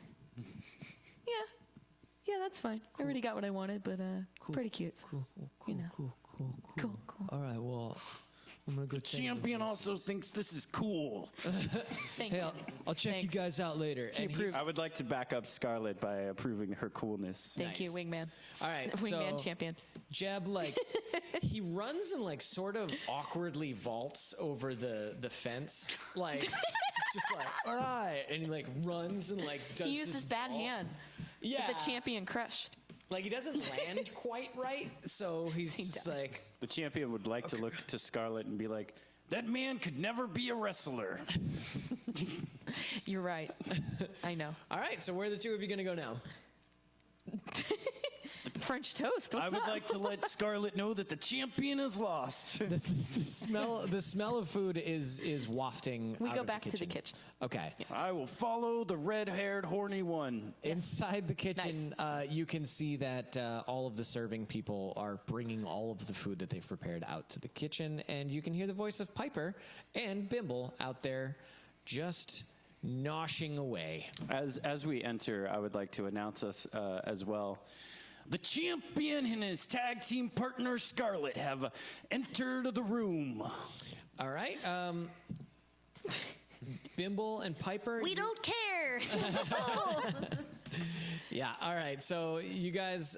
Yeah, that's fine. I already got what I wanted, but pretty cute. Cool. You know. Cool. All right. Well, I'm gonna go. Champion also thinks this is cool. Thank Hey, you. I'll check Thanks. you guys out later. He approves. I would like to back up Scarlett by approving her coolness. Thank you, Nice. wingman. All right, Wingman so- champion. Jeb, like, he runs and like sort of awkwardly vaults over the fence, like he's just like, all right, and he like runs and like does. He used this his bad vault. hand. Yeah, The champion crushed. like he doesn't land quite right, so he's just died. like, The champion would like to look to Scarlett and be like, That man could never be a wrestler. You're right. I know. all right. So where are the two of you gonna go now? French toast. What's I would up? like to let Scarlett know that the champion is lost. The smell of food is wafting. We out go of back the to the kitchen. kitchen. Okay. I will follow the red-haired, horny one. Inside the kitchen, you can see that all of the serving people are bringing all of the food that they've prepared out to the kitchen, and you can hear the voice of Piper and Bimble out there just noshing away. as we enter, I would like to announce us as well. The champion and his tag team partner, Scarlett, have entered the room. All right. Bimble and Piper. We don't care. Yeah. All right. So you guys,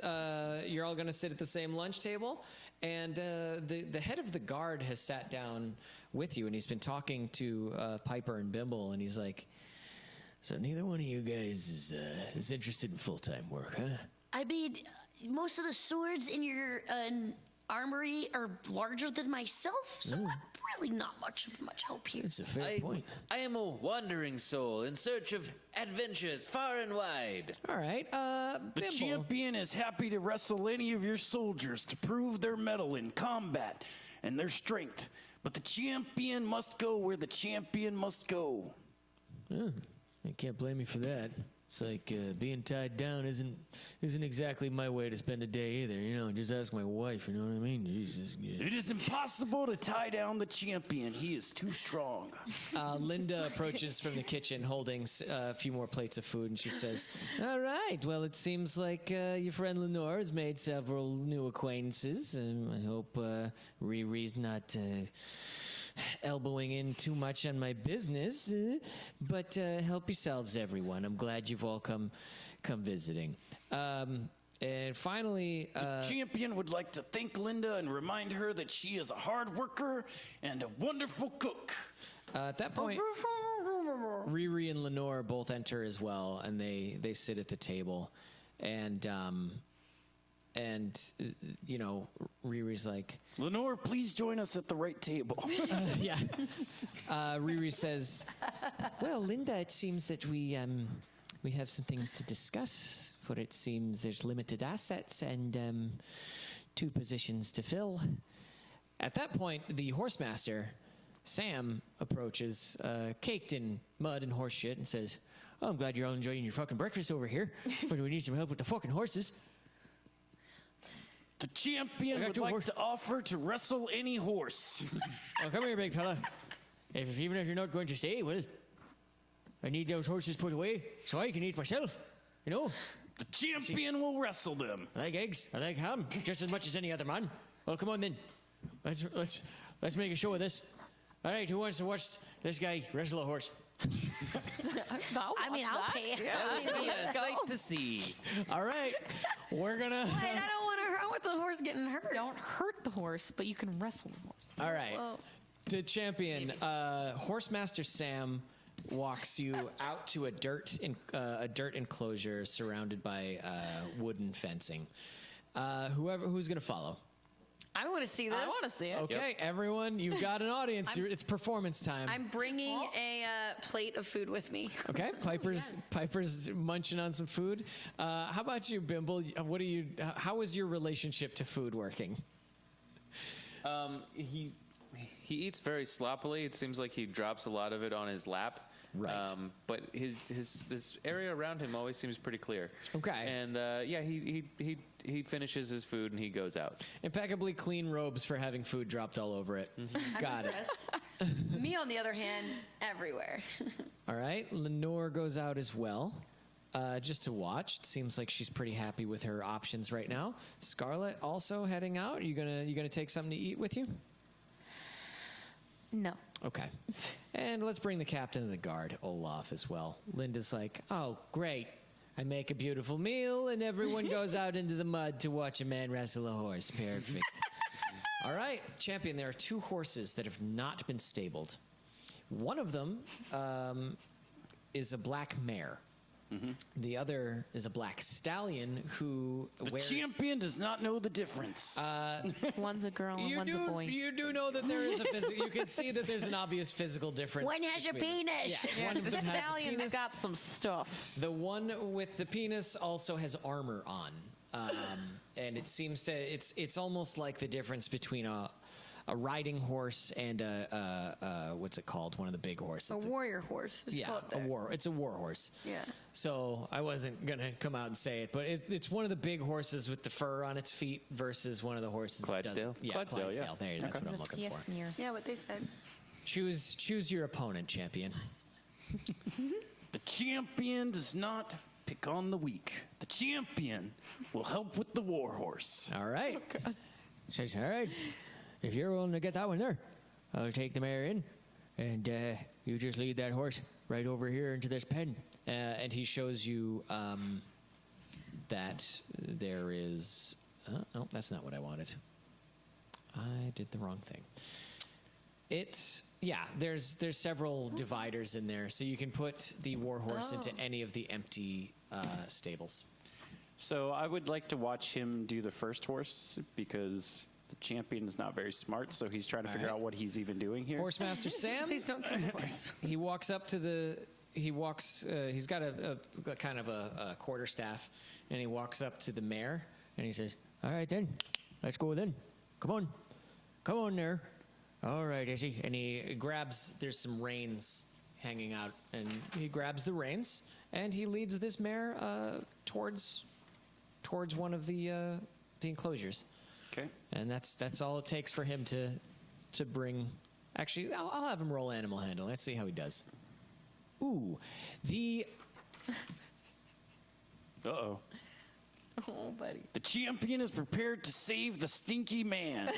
you're all going to sit at the same lunch table, and the head of the guard has sat down with you, and he's been talking to Piper and Bimble, and he's like, "So neither one of you guys is interested in full-time work, huh?" I mean, most of the swords in your armory are larger than myself, so I'm really not much help here. It's a fair point. I am a wandering soul in search of adventures far and wide. All right, The Bimble. champion is happy to wrestle any of your soldiers to prove their mettle in combat and their strength. But the champion must go where the champion must go. I can't blame you for that. It's like being tied down isn't exactly my way to spend a day either. You know, just ask my wife. You know what I mean? Jesus. Yeah. It is impossible to tie down the champion. He is too strong. Linda approaches from the kitchen holding a few more plates of food, and she says, "All right, well, it seems like your friend Lenore has made several new acquaintances. I hope Riri's not elbowing in too much on my business, but help yourselves, everyone. I'm glad you've all come visiting." And finally, Champion would like to thank Linda and remind her that she is a hard worker and a wonderful cook. at that point, Riri and Lenore both enter as well, and they sit at the table, and you know, Riri's like, Lenore, please join us at the right table. yeah. Riri says, "Well, Linda, it seems that we have some things to discuss. For it seems there's limited assets and 2 positions to fill." At that point, the horsemaster, Sam, approaches, caked in mud and horse shit, and says, "Oh, I'm glad you're all enjoying your fucking breakfast over here, but we need some help with the fucking horses." The champion would 2 like horses. to offer to wrestle any horse. Oh, come here, big fella. Even if you're not going to stay, well, I need those horses put away so I can eat myself. You know, The champion will wrestle them. I like eggs, I like ham, just as much as any other man. Well, come on then. Let's make a show of this. All right, who wants to watch this guy wrestle a horse? I mean, I'll pay. A sight to see. All right, we're gonna. Wait, I don't want to hurt with the horse getting hurt. Don't hurt the horse, but you can wrestle the horse. All right, Whoa. to champion, Horsemaster Sam walks you out to a dirt enclosure surrounded by wooden fencing. Who's gonna follow? I want to see this. I want to see it. Okay, everyone, you've got an audience. It's performance time. I'm bringing a plate of food with me. Okay, Piper's munching on some food. How about you, Bimble? How is your relationship to food working? He eats very sloppily. It seems like he drops a lot of it on his lap. Right. But his area around him always seems pretty clear. Okay. And yeah, he finishes his food and he goes out. Impeccably clean robes for having food dropped all over it. Got it. Me, on the other hand, everywhere. All right, Lenore goes out as well, just to watch. It seems like she's pretty happy with her options right now. Scarlett also heading out. You gonna take something to eat with you? No. Okay. And let's bring the captain of the guard, Olaf, as well. Linda's like, "Oh, great. I make a beautiful meal, and everyone goes out into the mud to watch a man wrestle a horse. Perfect." All right, champion, there are 2 horses that have not been stabled. One of them is a black mare. The other is a black stallion who The wears... champion does not know the difference. One's a girl and one's a boy. You do know that there is a physical... You can see that there's an obvious physical difference. One has a between- penis. Yeah, one of The them has a stallion's penis. got some stuff. The one with the penis also has armor on, and it seems to it's almost like the difference between a riding horse and a what's it called? One of the big horses. A warrior horse. Just pull Yeah, up there. It's a war horse. Yeah. So I wasn't gonna come out and say it, but it's one of the big horses with the fur on its feet versus one of the horses. that does- Clydesdale? Yeah, Clydesdale, Clydesdale. yeah. There, that's what I'm looking Yes, for. near. Yeah, what they said. Choose your opponent, champion. The champion does not pick on the weak. The champion will help with the war horse. All right. Says, all right. If you're willing to get that one there, I'll take the mare in, and you just lead that horse right over here into this pen. And he shows you that there is. No, that's not what I wanted. I did the wrong thing. There's several dividers in there, so you can put the war horse into any of the empty stables. So I would like to watch him do the first horse because the champion is not very smart, so he's trying to figure out what he's even doing here. Horsemaster Sam. Please don't kill the horse. He walks up to the. He's got a kind of a quarterstaff, and he walks up to the mare, and he says, "All right then, let's go then. Come on there. All right, Izzy." And he grabs. There's some reins hanging out, and he grabs the reins, and he leads this mare towards one of the enclosures. Okay. And that's all it takes for him to bring. Actually, I'll have him roll animal handling. Let's see how he does. Ooh, Uh-oh. Oh, buddy. The champion is prepared to save the stinky man.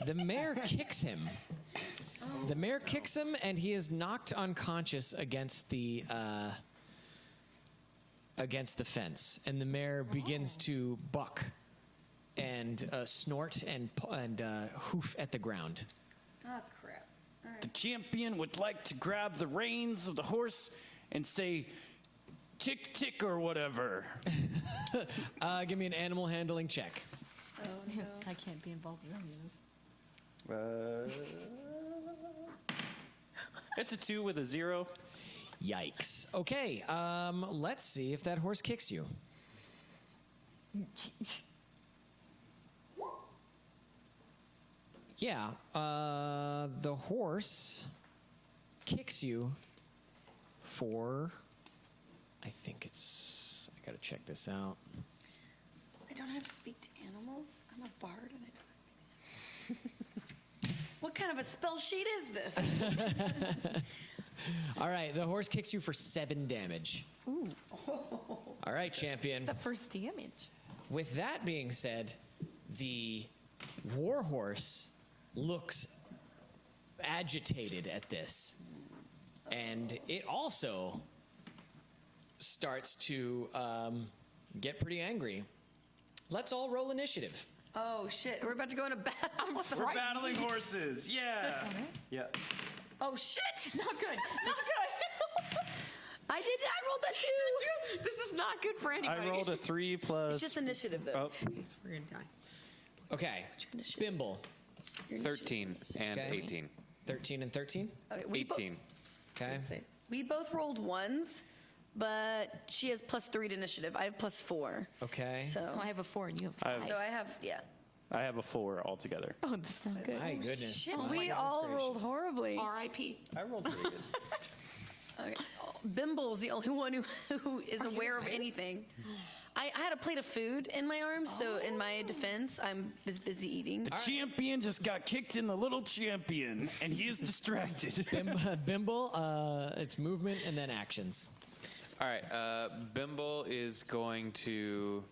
the mare kicks him. The mare kicks him, and he is knocked unconscious against the fence. And the mare begins to buck and snort and hoof at the ground. Oh, crap. All right. The champion would like to grab the reins of the horse and say, tick, tick, or whatever. Give me an animal handling check. Oh, no. I can't be involved in any of this. It's a 2 with a 0. Yikes. Okay, let's see if that horse kicks you. Yeah, the horse kicks you for, I think it's, I gotta check this out. I don't know how to speak to animals. I'm a bard and I don't know how to speak to animals. What kind of a spell sheet is this? All right, the horse kicks you for 7 damage. Ooh, All right, champion. the first damage. With that being said, the war horse looks agitated at this. And it also starts to get pretty angry. Let's all roll initiative. Oh, shit. We're about to go into battle with the We're battling horses. Yeah. This one, right? Yeah. Oh, shit. Not good. Not good. I rolled that too. This is not good for anybody. I rolled a 3 plus. It's just initiative, though. Oh, We're gonna die. Okay, Initiative. Bimble. Your initiative. 13 and Okay. 18. 13 and 13. Okay, 18. Okay. We both rolled 1s, but she has +3 to initiative. I have +4. Okay. So I have a 4 and you have a 5. So I have, yeah. I have a 4 altogether. Oh, this is not good. My goodness. Shit, My we goodness all gracious. rolled horribly. R.I.P. I rolled pretty good. Okay. Bimble's the only one who is aware of anything. I had a plate of food in my arms, so in my defense, I was busy eating. The champion just got kicked in the little champion, and he is distracted. Bimble, it's movement and then actions. All right. Bimble is going to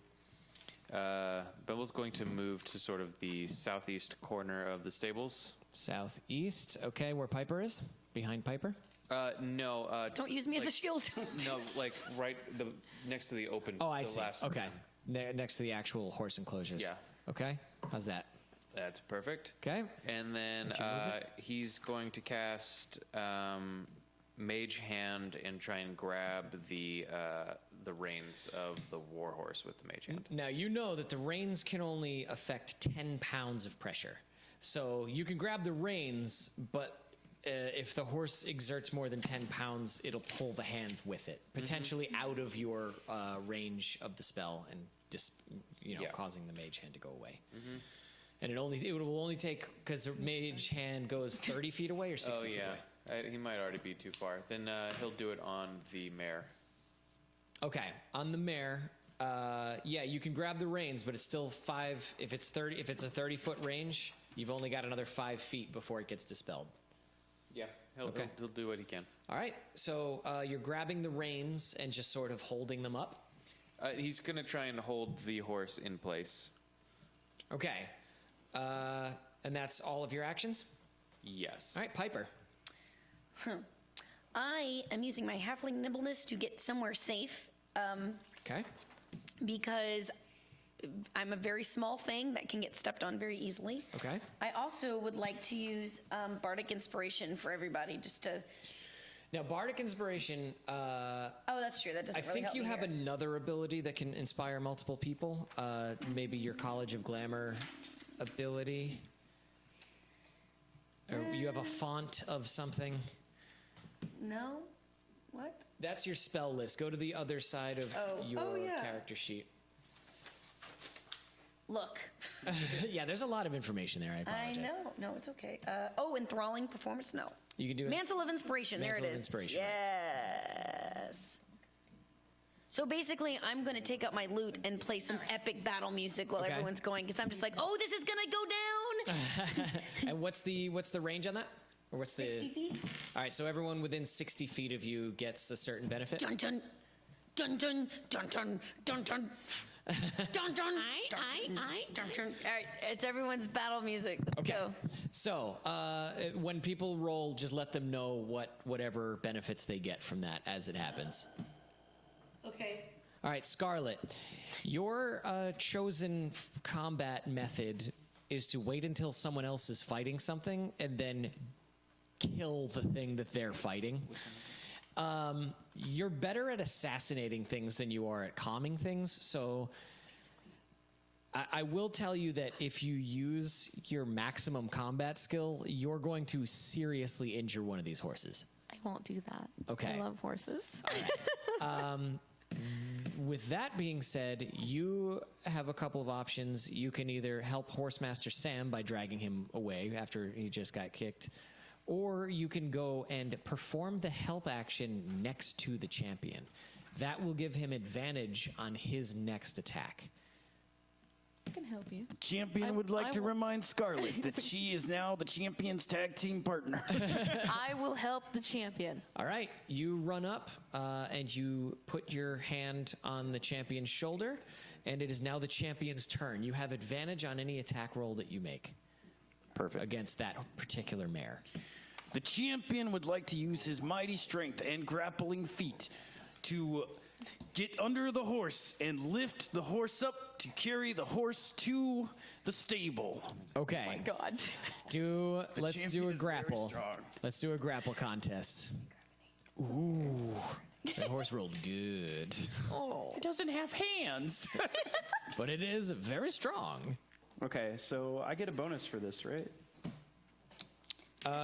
move to sort of the southeast corner of the stables. Southeast. Okay, where Piper is? Behind Piper? No. Don't use me as a shield. No, like right next to the open. Oh, I the see. Last Okay. Next to the actual horse enclosures. Yeah. Okay. How's that? That's perfect. Okay. And then What's your movement? he's going to cast Mage Hand and try and grab the reins of the warhorse with the Mage Hand. Now, you know that the reins can only affect 10 pounds of pressure. So you can grab the reins, but if the horse exerts more than 10 pounds, it'll pull the hand with it, potentially out of your range of the spell and causing the mage hand to go away. And it will only take, because the mage hand goes 30 feet away or 60 feet away. He might already be too far. Then he'll do it on the mare. Okay, on the mare, you can grab the reins, but it's still 5. If it's a 30-foot range, you've only got another 5 feet before it gets dispelled. Yeah, he'll do what he can. All right, so you're grabbing the reins and just sort of holding them up. He's going to try and hold the horse in place. Okay, and that's all of your actions? Yes. All right, Piper. I am using my halfling nimbleness to get somewhere safe. Okay. Because I'm a very small thing that can get stepped on very easily. Okay. I also would like to use Bardic Inspiration for everybody, just to... Now, Bardic Inspiration, Oh, that's true. That doesn't I really think help you me have here. another ability that can inspire multiple people. Maybe your College of Glamour ability. Or you have a font of something. No? What? That's your spell list. Go to the other side of your yeah. character sheet. Look. Yeah, there's a lot of information there. I I apologize. know. No, it's okay. Enthralling performance? No. You can do it. Mantle of Inspiration. Mantle there it of is. Inspiration, Yes. So basically, I'm going to take up my lute and play some epic battle music while Okay. everyone's going, because I'm just like, oh, this is going to go down. And what's the range on that? Or what's the 60 feet. All right, so everyone within 60 feet of you gets a certain benefit. Dun dun. Dun dun. Dun dun. Dun dun. Dun dun. Dun dun. All right, it's everyone's battle music. Let's Okay. go. So when people roll, just let them know whatever benefits they get from that as it happens. Okay. All right, Scarlett, your chosen combat method is to wait until someone else is fighting something and then kill the thing that they're fighting. You're better at assassinating things than you are at calming things, so I will tell you that if you use your maximum combat skill, you're going to seriously injure one of these horses. I won't do that. Okay. I love horses. With that being said, you have a couple of options. You can either help Horsemaster Sam by dragging him away after he just got kicked, or you can go and perform the help action next to the champion. That will give him advantage on his next attack. I can help you. Champion would like to remind Scarlett that she is now the champion's tag team partner. I will help the champion. All right, you run up and you put your hand on the champion's shoulder, and it is now the champion's turn. You have advantage on any attack roll that you make. Perfect. Against that particular mare. The champion would like to use his mighty strength and grappling feet to get under the horse and lift the horse up to carry the horse to the stable. Okay. Oh my God. Let's do champion a is grapple. very strong. Let's do a grapple contest. Ooh. That horse rolled good. It doesn't have hands. But it is very strong. Okay, so I get a bonus for this, right?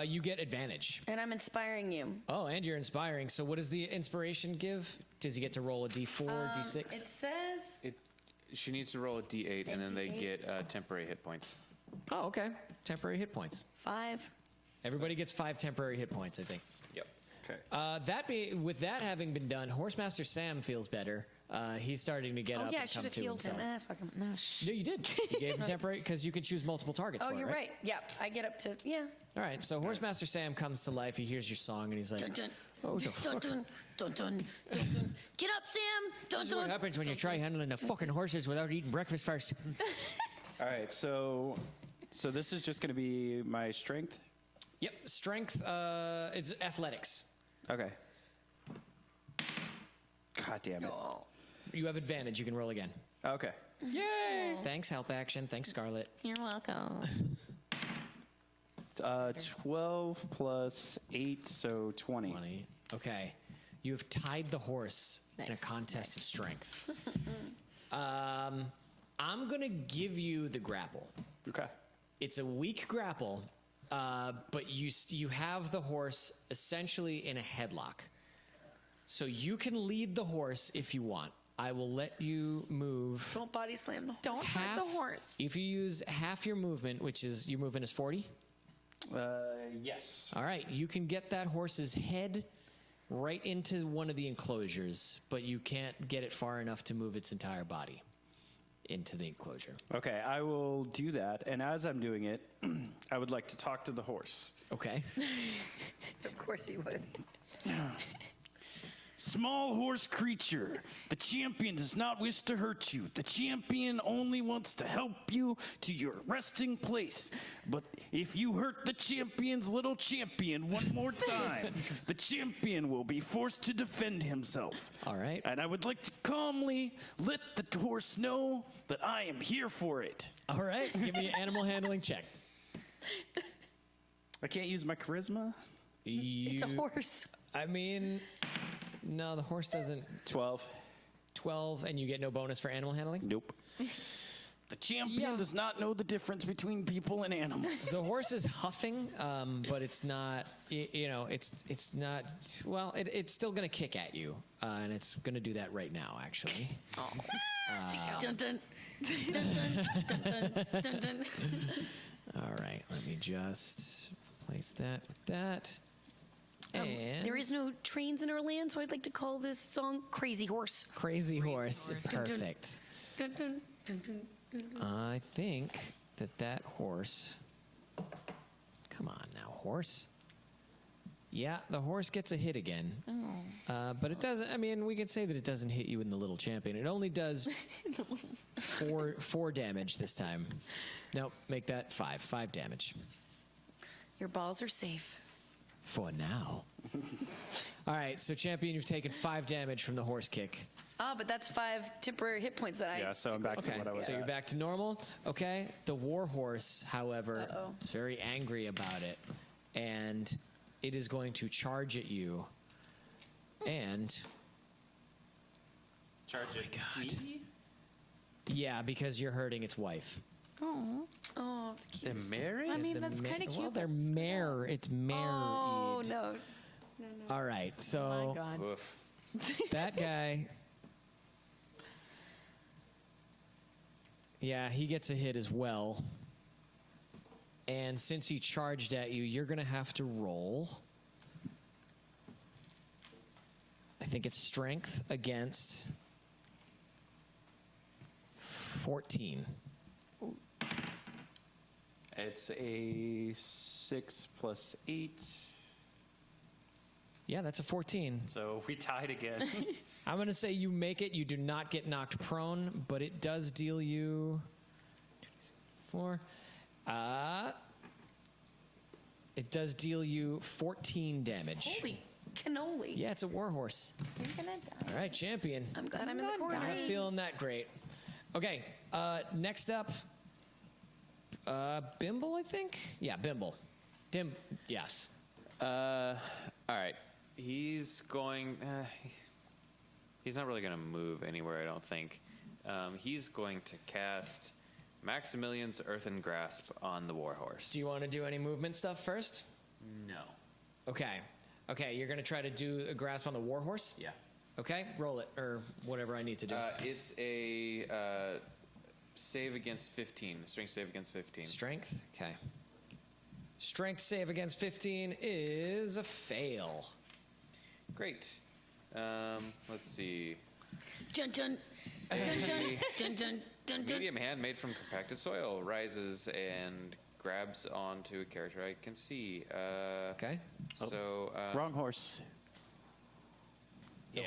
You get advantage. And I'm inspiring you. Oh, and you're inspiring. So what does the inspiration give? Does he get to roll a d4, d6? It says She needs to roll a d8, and then they D8. get temporary hit points. Oh, okay. Temporary hit points. 5. Everybody gets 5 temporary hit points, I think. Yep. Okay. With that having been done, Horsemaster Sam feels better. He's starting to get Oh up yeah, I and should come have to healed himself. him. Fuck him. No, No, you did. You gave him temporary because you can choose multiple targets Oh, for it, you're right? right. Yeah, I get up to All right, so Horsemaster Sam comes to life. He hears your song and he's like, Dun, dun. "Oh, the Dun, fuck! dun, dun, dun, dun, dun. Get up, Sam. Dun, This is what dun. happens when you try handling the fucking horses without eating breakfast first." All right, so this is just going to be my strength? Yep, strength. It's athletics. Okay. God damn it. You have advantage. You can roll again. Okay. Thanks, help action. Thanks, Scarlett. You're welcome. 12 plus 8, so 20. 20. Okay. You have tied the horse in a Nice, contest of strength. I'm going to give you the grapple. Okay. It's a weak grapple, but you have the horse essentially in a headlock. So you can lead the horse if you want. I will let you move. Don't body slam the horse. Don't hurt the horse. If you use half your movement, which is your movement is 40. Yes. All right, you can get that horse's head right into one of the enclosures, but you can't get it far enough to move its entire body into the enclosure. Okay, I will do that. And as I'm doing it, I would like to talk to the horse. Okay. Of course you would. Small horse creature, the champion does not wish to hurt you. The champion only wants to help you to your resting place. But if you hurt the champion's little champion one more time, the champion will be forced to defend himself. All right. And I would like to calmly let the horse know that I am here for it. All right. Give me an animal handling check. I can't use my charisma? It's a horse. I mean, no, the horse doesn't. 12. 12, and you get no bonus for animal handling? Nope. The champion does not know the difference between people and animals. The horse is huffing, but it's not. It's not. Well, it's still gonna kick at you, and it's gonna do that right now, actually. Dun, dun. Dun, dun, dun, dun, dun, dun. All right, let me just place that with that. And There is no trains in our land, so I'd like to call this song Crazy Horse. Crazy horse. Perfect. Dun, dun, dun, dun, dun, dun. I think that horse. Come on now, horse. Yeah, the horse gets a hit again. But it doesn't. I mean, we could say that it doesn't hit you in the little champion. It only does four damage this time. Nope, make that 5. 5 damage. Your balls are safe. For now. All right, so champion, you've taken 5 damage from the horse kick. But that's 5 temporary hit points that I. Yeah, so I'm back to Okay, what I was so you're at. back to normal. Okay, the war horse, however, is very angry about it, and it is going to charge at you. And Charge it. God. Yeah, because you're hurting its wife. Oh, it's cute. They're married? I mean, that's kind of cute. Well, they're That's- mare. It's married. Oh no. All right, Oh so my God. Oof. that guy. Yeah, he gets a hit as well. And since he charged at you, you're going to have to roll. I think it's strength against 14. It's a 6 plus 8. Yeah, that's a 14. So we tied again. I'm going to say you make it. You do not get knocked prone, but it does deal you 4. It does deal you 14 damage. Holy cannoli. Yeah, it's a warhorse. You're gonna die. All right, champion. I'm glad I'm in the gonna corner. I'm not feeling that great. Okay, next up, Bimble, I think? Yeah, Bimble. Yes. All right. He's going. He's not really going to move anywhere, I don't think. He's going to cast Maximilian's Earthen Grasp on the warhorse. Do you want to do any movement stuff first? No. Okay. Okay, you're going to try to do a grasp on the warhorse? Yeah. Okay, roll it, or whatever I need to do. It's a save against 15. Strength save against 15. Strength? Okay. Strength save against 15 is a fail. Great. Let's see. Dun dun dun dun dun dun dun dun. Medium hand made from compacted soil rises and grabs onto a character I can see. Okay. So Wrong horse. The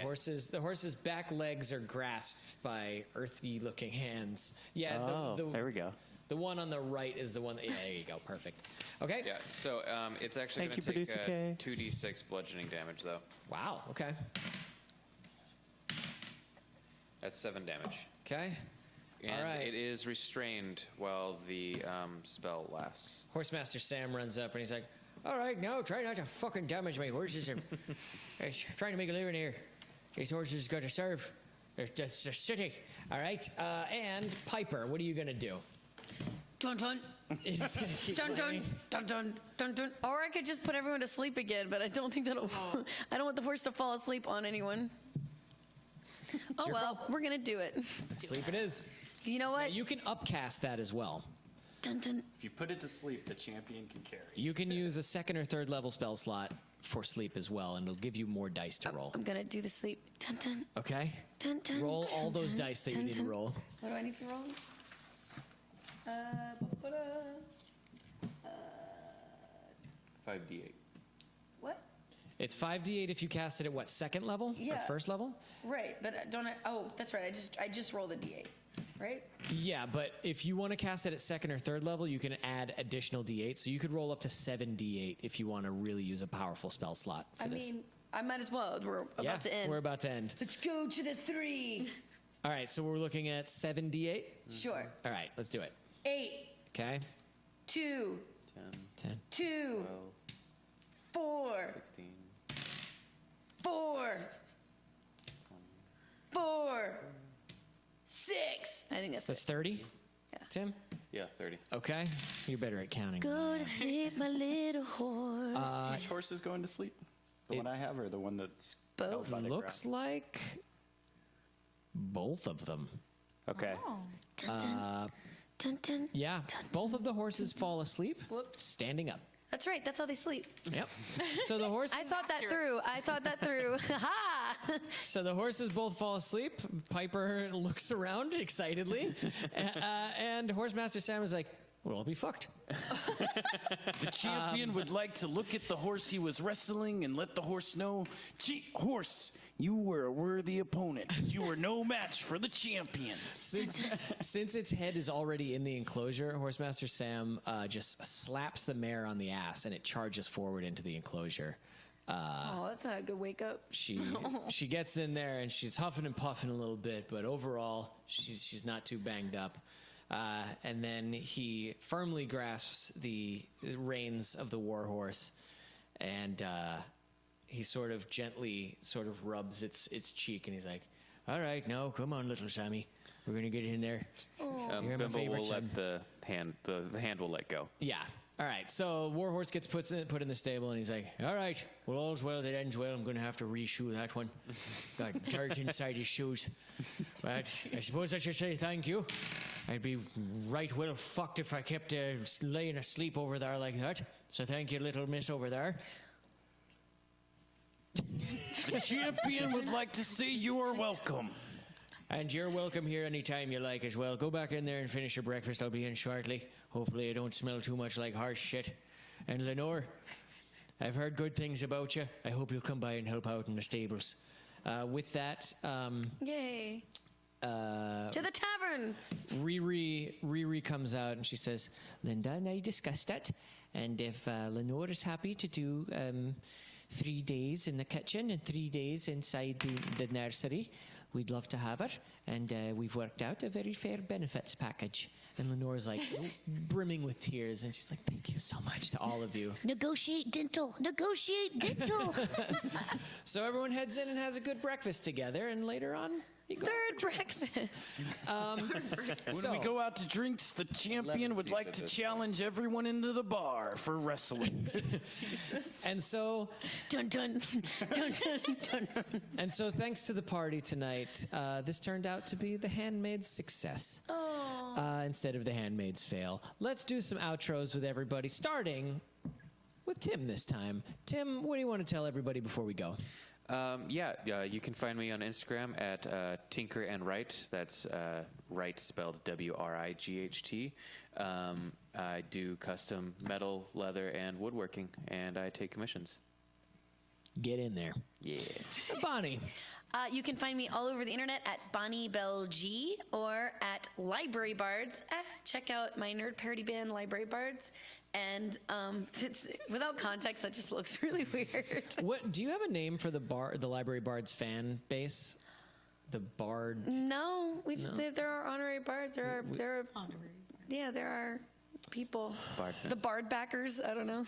horse's back legs are grasped by earthy-looking hands. Yeah, There we go. The one on the right is the one. Yeah, there you go. Perfect. Okay. Yeah, so it's actually Thank going to you, take Producer K. 2d6 bludgeoning damage, though. Wow. Okay. That's 7 damage. Okay. And All right. it is restrained while the spell lasts. Horsemaster Sam runs up and he's like, "All right, no, try not to fucking damage my horses. Are trying to make a living here. These horses got to serve. They're city. All right. And Piper, what are you gonna do?" Dun dun. He's just gonna keep Dun dun running. dun dun dun dun. Or I could just put everyone to sleep again, but I don't think that'll. I don't want the horse to fall asleep on anyone. Oh your well, call. we're gonna do it. Sleep it is. You know what? You can upcast that as well. Dun dun. If you put it to sleep, the champion can carry. You can use a 2nd or 3rd level spell slot for sleep as well, and it'll give you more dice to roll. I'm gonna do the sleep. Dun dun Okay? dun dun. Roll all dun, those dun, dice that you dun, need to dun. roll. What do I need to roll? Ba-ba-da. 5d8. What? It's 5d8 if you cast it at what, 2nd level? Yeah. Or 1st level? Right, but don't I? Oh, that's right. I just rolled a d8, right? Yeah, but if you want to cast it at 2nd or 3rd level, you can add additional d8. So you could roll up to 7d8 if you want to really use a powerful spell slot for I this. mean, I might as well. We're about to end. We're about to end. Let's go to the 3. All right, so we're looking at 7d8. Sure. All right, let's do it. 8, Okay? 2, 10. 2, 4, 16. 4, 4, 6. I think that's That's it. 30? Yeah. Tim? Yeah, 30. Okay. You're better at counting. Go to sleep, my little horse. Which horse is going to sleep? The one I have or the one that's Both. held by the Looks ground? like both of them. Okay. Dun, dun, dun, dun. Yeah, both of the horses fall asleep, standing up. That's right. That's how they sleep. Yep. So the horses. I thought that through. Ha! So the horses both fall asleep. Piper looks around excitedly, and Horsemaster Sam is like, "Well, I'll be fucked." The champion would like to look at the horse he was wrestling and let the horse know, horse, you were a worthy opponent, but you were no match for the champion. Since its head is already in the enclosure, Horsemaster Sam just slaps the mare on the ass, and it charges forward into the enclosure. Oh, that's not a good wake up. She gets in there and she's huffing and puffing a little bit, but overall she's not too banged up. And then he firmly grasps the reins of the warhorse, and he sort of gently rubs its cheek, and he's like, "All right, now come on, little Sammy, we're gonna get in there." You're my Bimble favorite will son. let the hand will let go. Yeah. All right. So Warhorse gets put in the stable, and he's like, "All right, well, all's well that ends well. I'm going to have to reshoe that one. Got dirt inside his shoes. But I suppose I should say thank you. I'd be right well fucked if I kept laying asleep over there like that. So thank you, little miss over there." The champion would like to say you are welcome. And you're welcome here anytime you like as well. Go back in there and finish your breakfast. I'll be in shortly. Hopefully I don't smell too much like horse shit. And Lenore, I've heard good things about you. I hope you'll come by and help out in the stables. With that, Yay. To the tavern. Riri comes out and she says, "Linda and I discussed it. And if Lenore is happy to do 3 days in the kitchen and 3 days inside the nursery, we'd love to have it, and we've worked out a very fair benefits package." And Lenore's like brimming with tears, and she's like, "Thank you so much to all of you." Negotiate dental. Negotiate dental. So everyone heads in and has a good breakfast together, and later on, you go. Third breakfast. When we go out to drinks, the champion would like to challenge everyone into the bar for wrestling. And so, Dun dun dun dun dun. and so, thanks to the party tonight, this turned out to be the Handmaid's success. Instead of the Handmaid's fail. Let's do some outros with everybody, starting with Tim this time. Tim, what do you want to tell everybody before we go? You can find me on Instagram at Tinker and Wright. That's Wright spelled WRIGHT. I do custom metal, leather, and woodworking, and I take commissions. Get in there. Yeah. Bonnie. You can find me all over the internet at Bonnie Bell G or at Library Bards. Check out my nerd parody band, Library Bards. And it's, without context, that just looks really weird. What do you have a name for the Library Bards fan base? The Bard. No, we just there are honorary bards. There are yeah, there are people. The Bard backers. I don't know.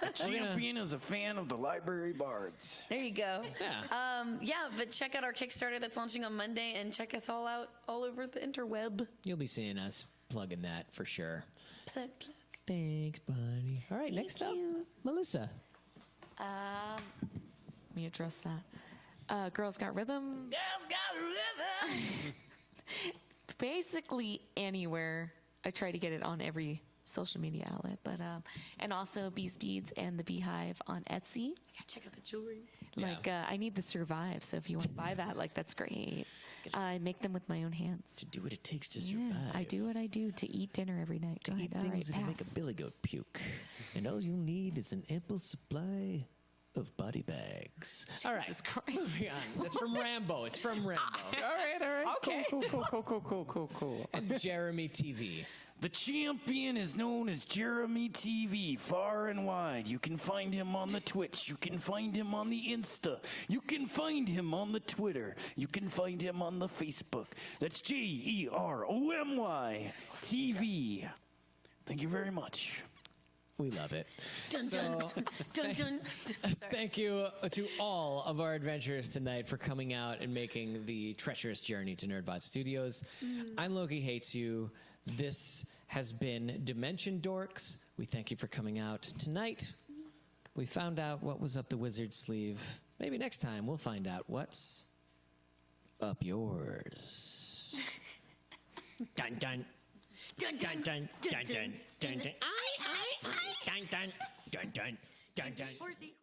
The champion is a fan of the Library Bards. There you go. Yeah. But check out our Kickstarter that's launching on Monday, and check us all out all over the interweb. You'll be seeing us plugging that for sure. Plug, plug. Thanks, Bonnie. All right, next up, Melissa. Let me address that. Girls Got Rhythm. Girls got rhythm. Basically anywhere. I try to get it on every social media outlet, but and also Beast Beads and the Beehive on Etsy. Check out the jewelry. Like I need the Survive, so if you want to buy that, like that's great. I make them with my own hands. To do what it takes to Yeah, survive. I do what I do to eat dinner every night. To Go eat ahead. All right, things that make a pass. billy goat puke. And all you'll need is an ample supply of body bags. All right, Jesus Christ. moving on. That's from Rambo. It's from Rambo. All right. Okay. Cool. And Jeromy TV. The champion is known as JeromyTV far and wide. You can find him on the Twitch. You can find him on the Insta. You can find him on the Twitter. You can find him on the Facebook. That's JEROMY TV. Thank you very much. We love it. Dun dun dun dun. Thank you to all of our adventurers tonight for coming out and making the treacherous journey to Nerdbot Studios. I'm Loki Hates You. This has been Dimension Dorks. We thank you for coming out tonight. We found out what was up the wizard's sleeve. Maybe next time we'll find out what's up yours. Dun dun. Dun dun dun dun dun dun dun. Dun dun dun dun dun dun. Horsey.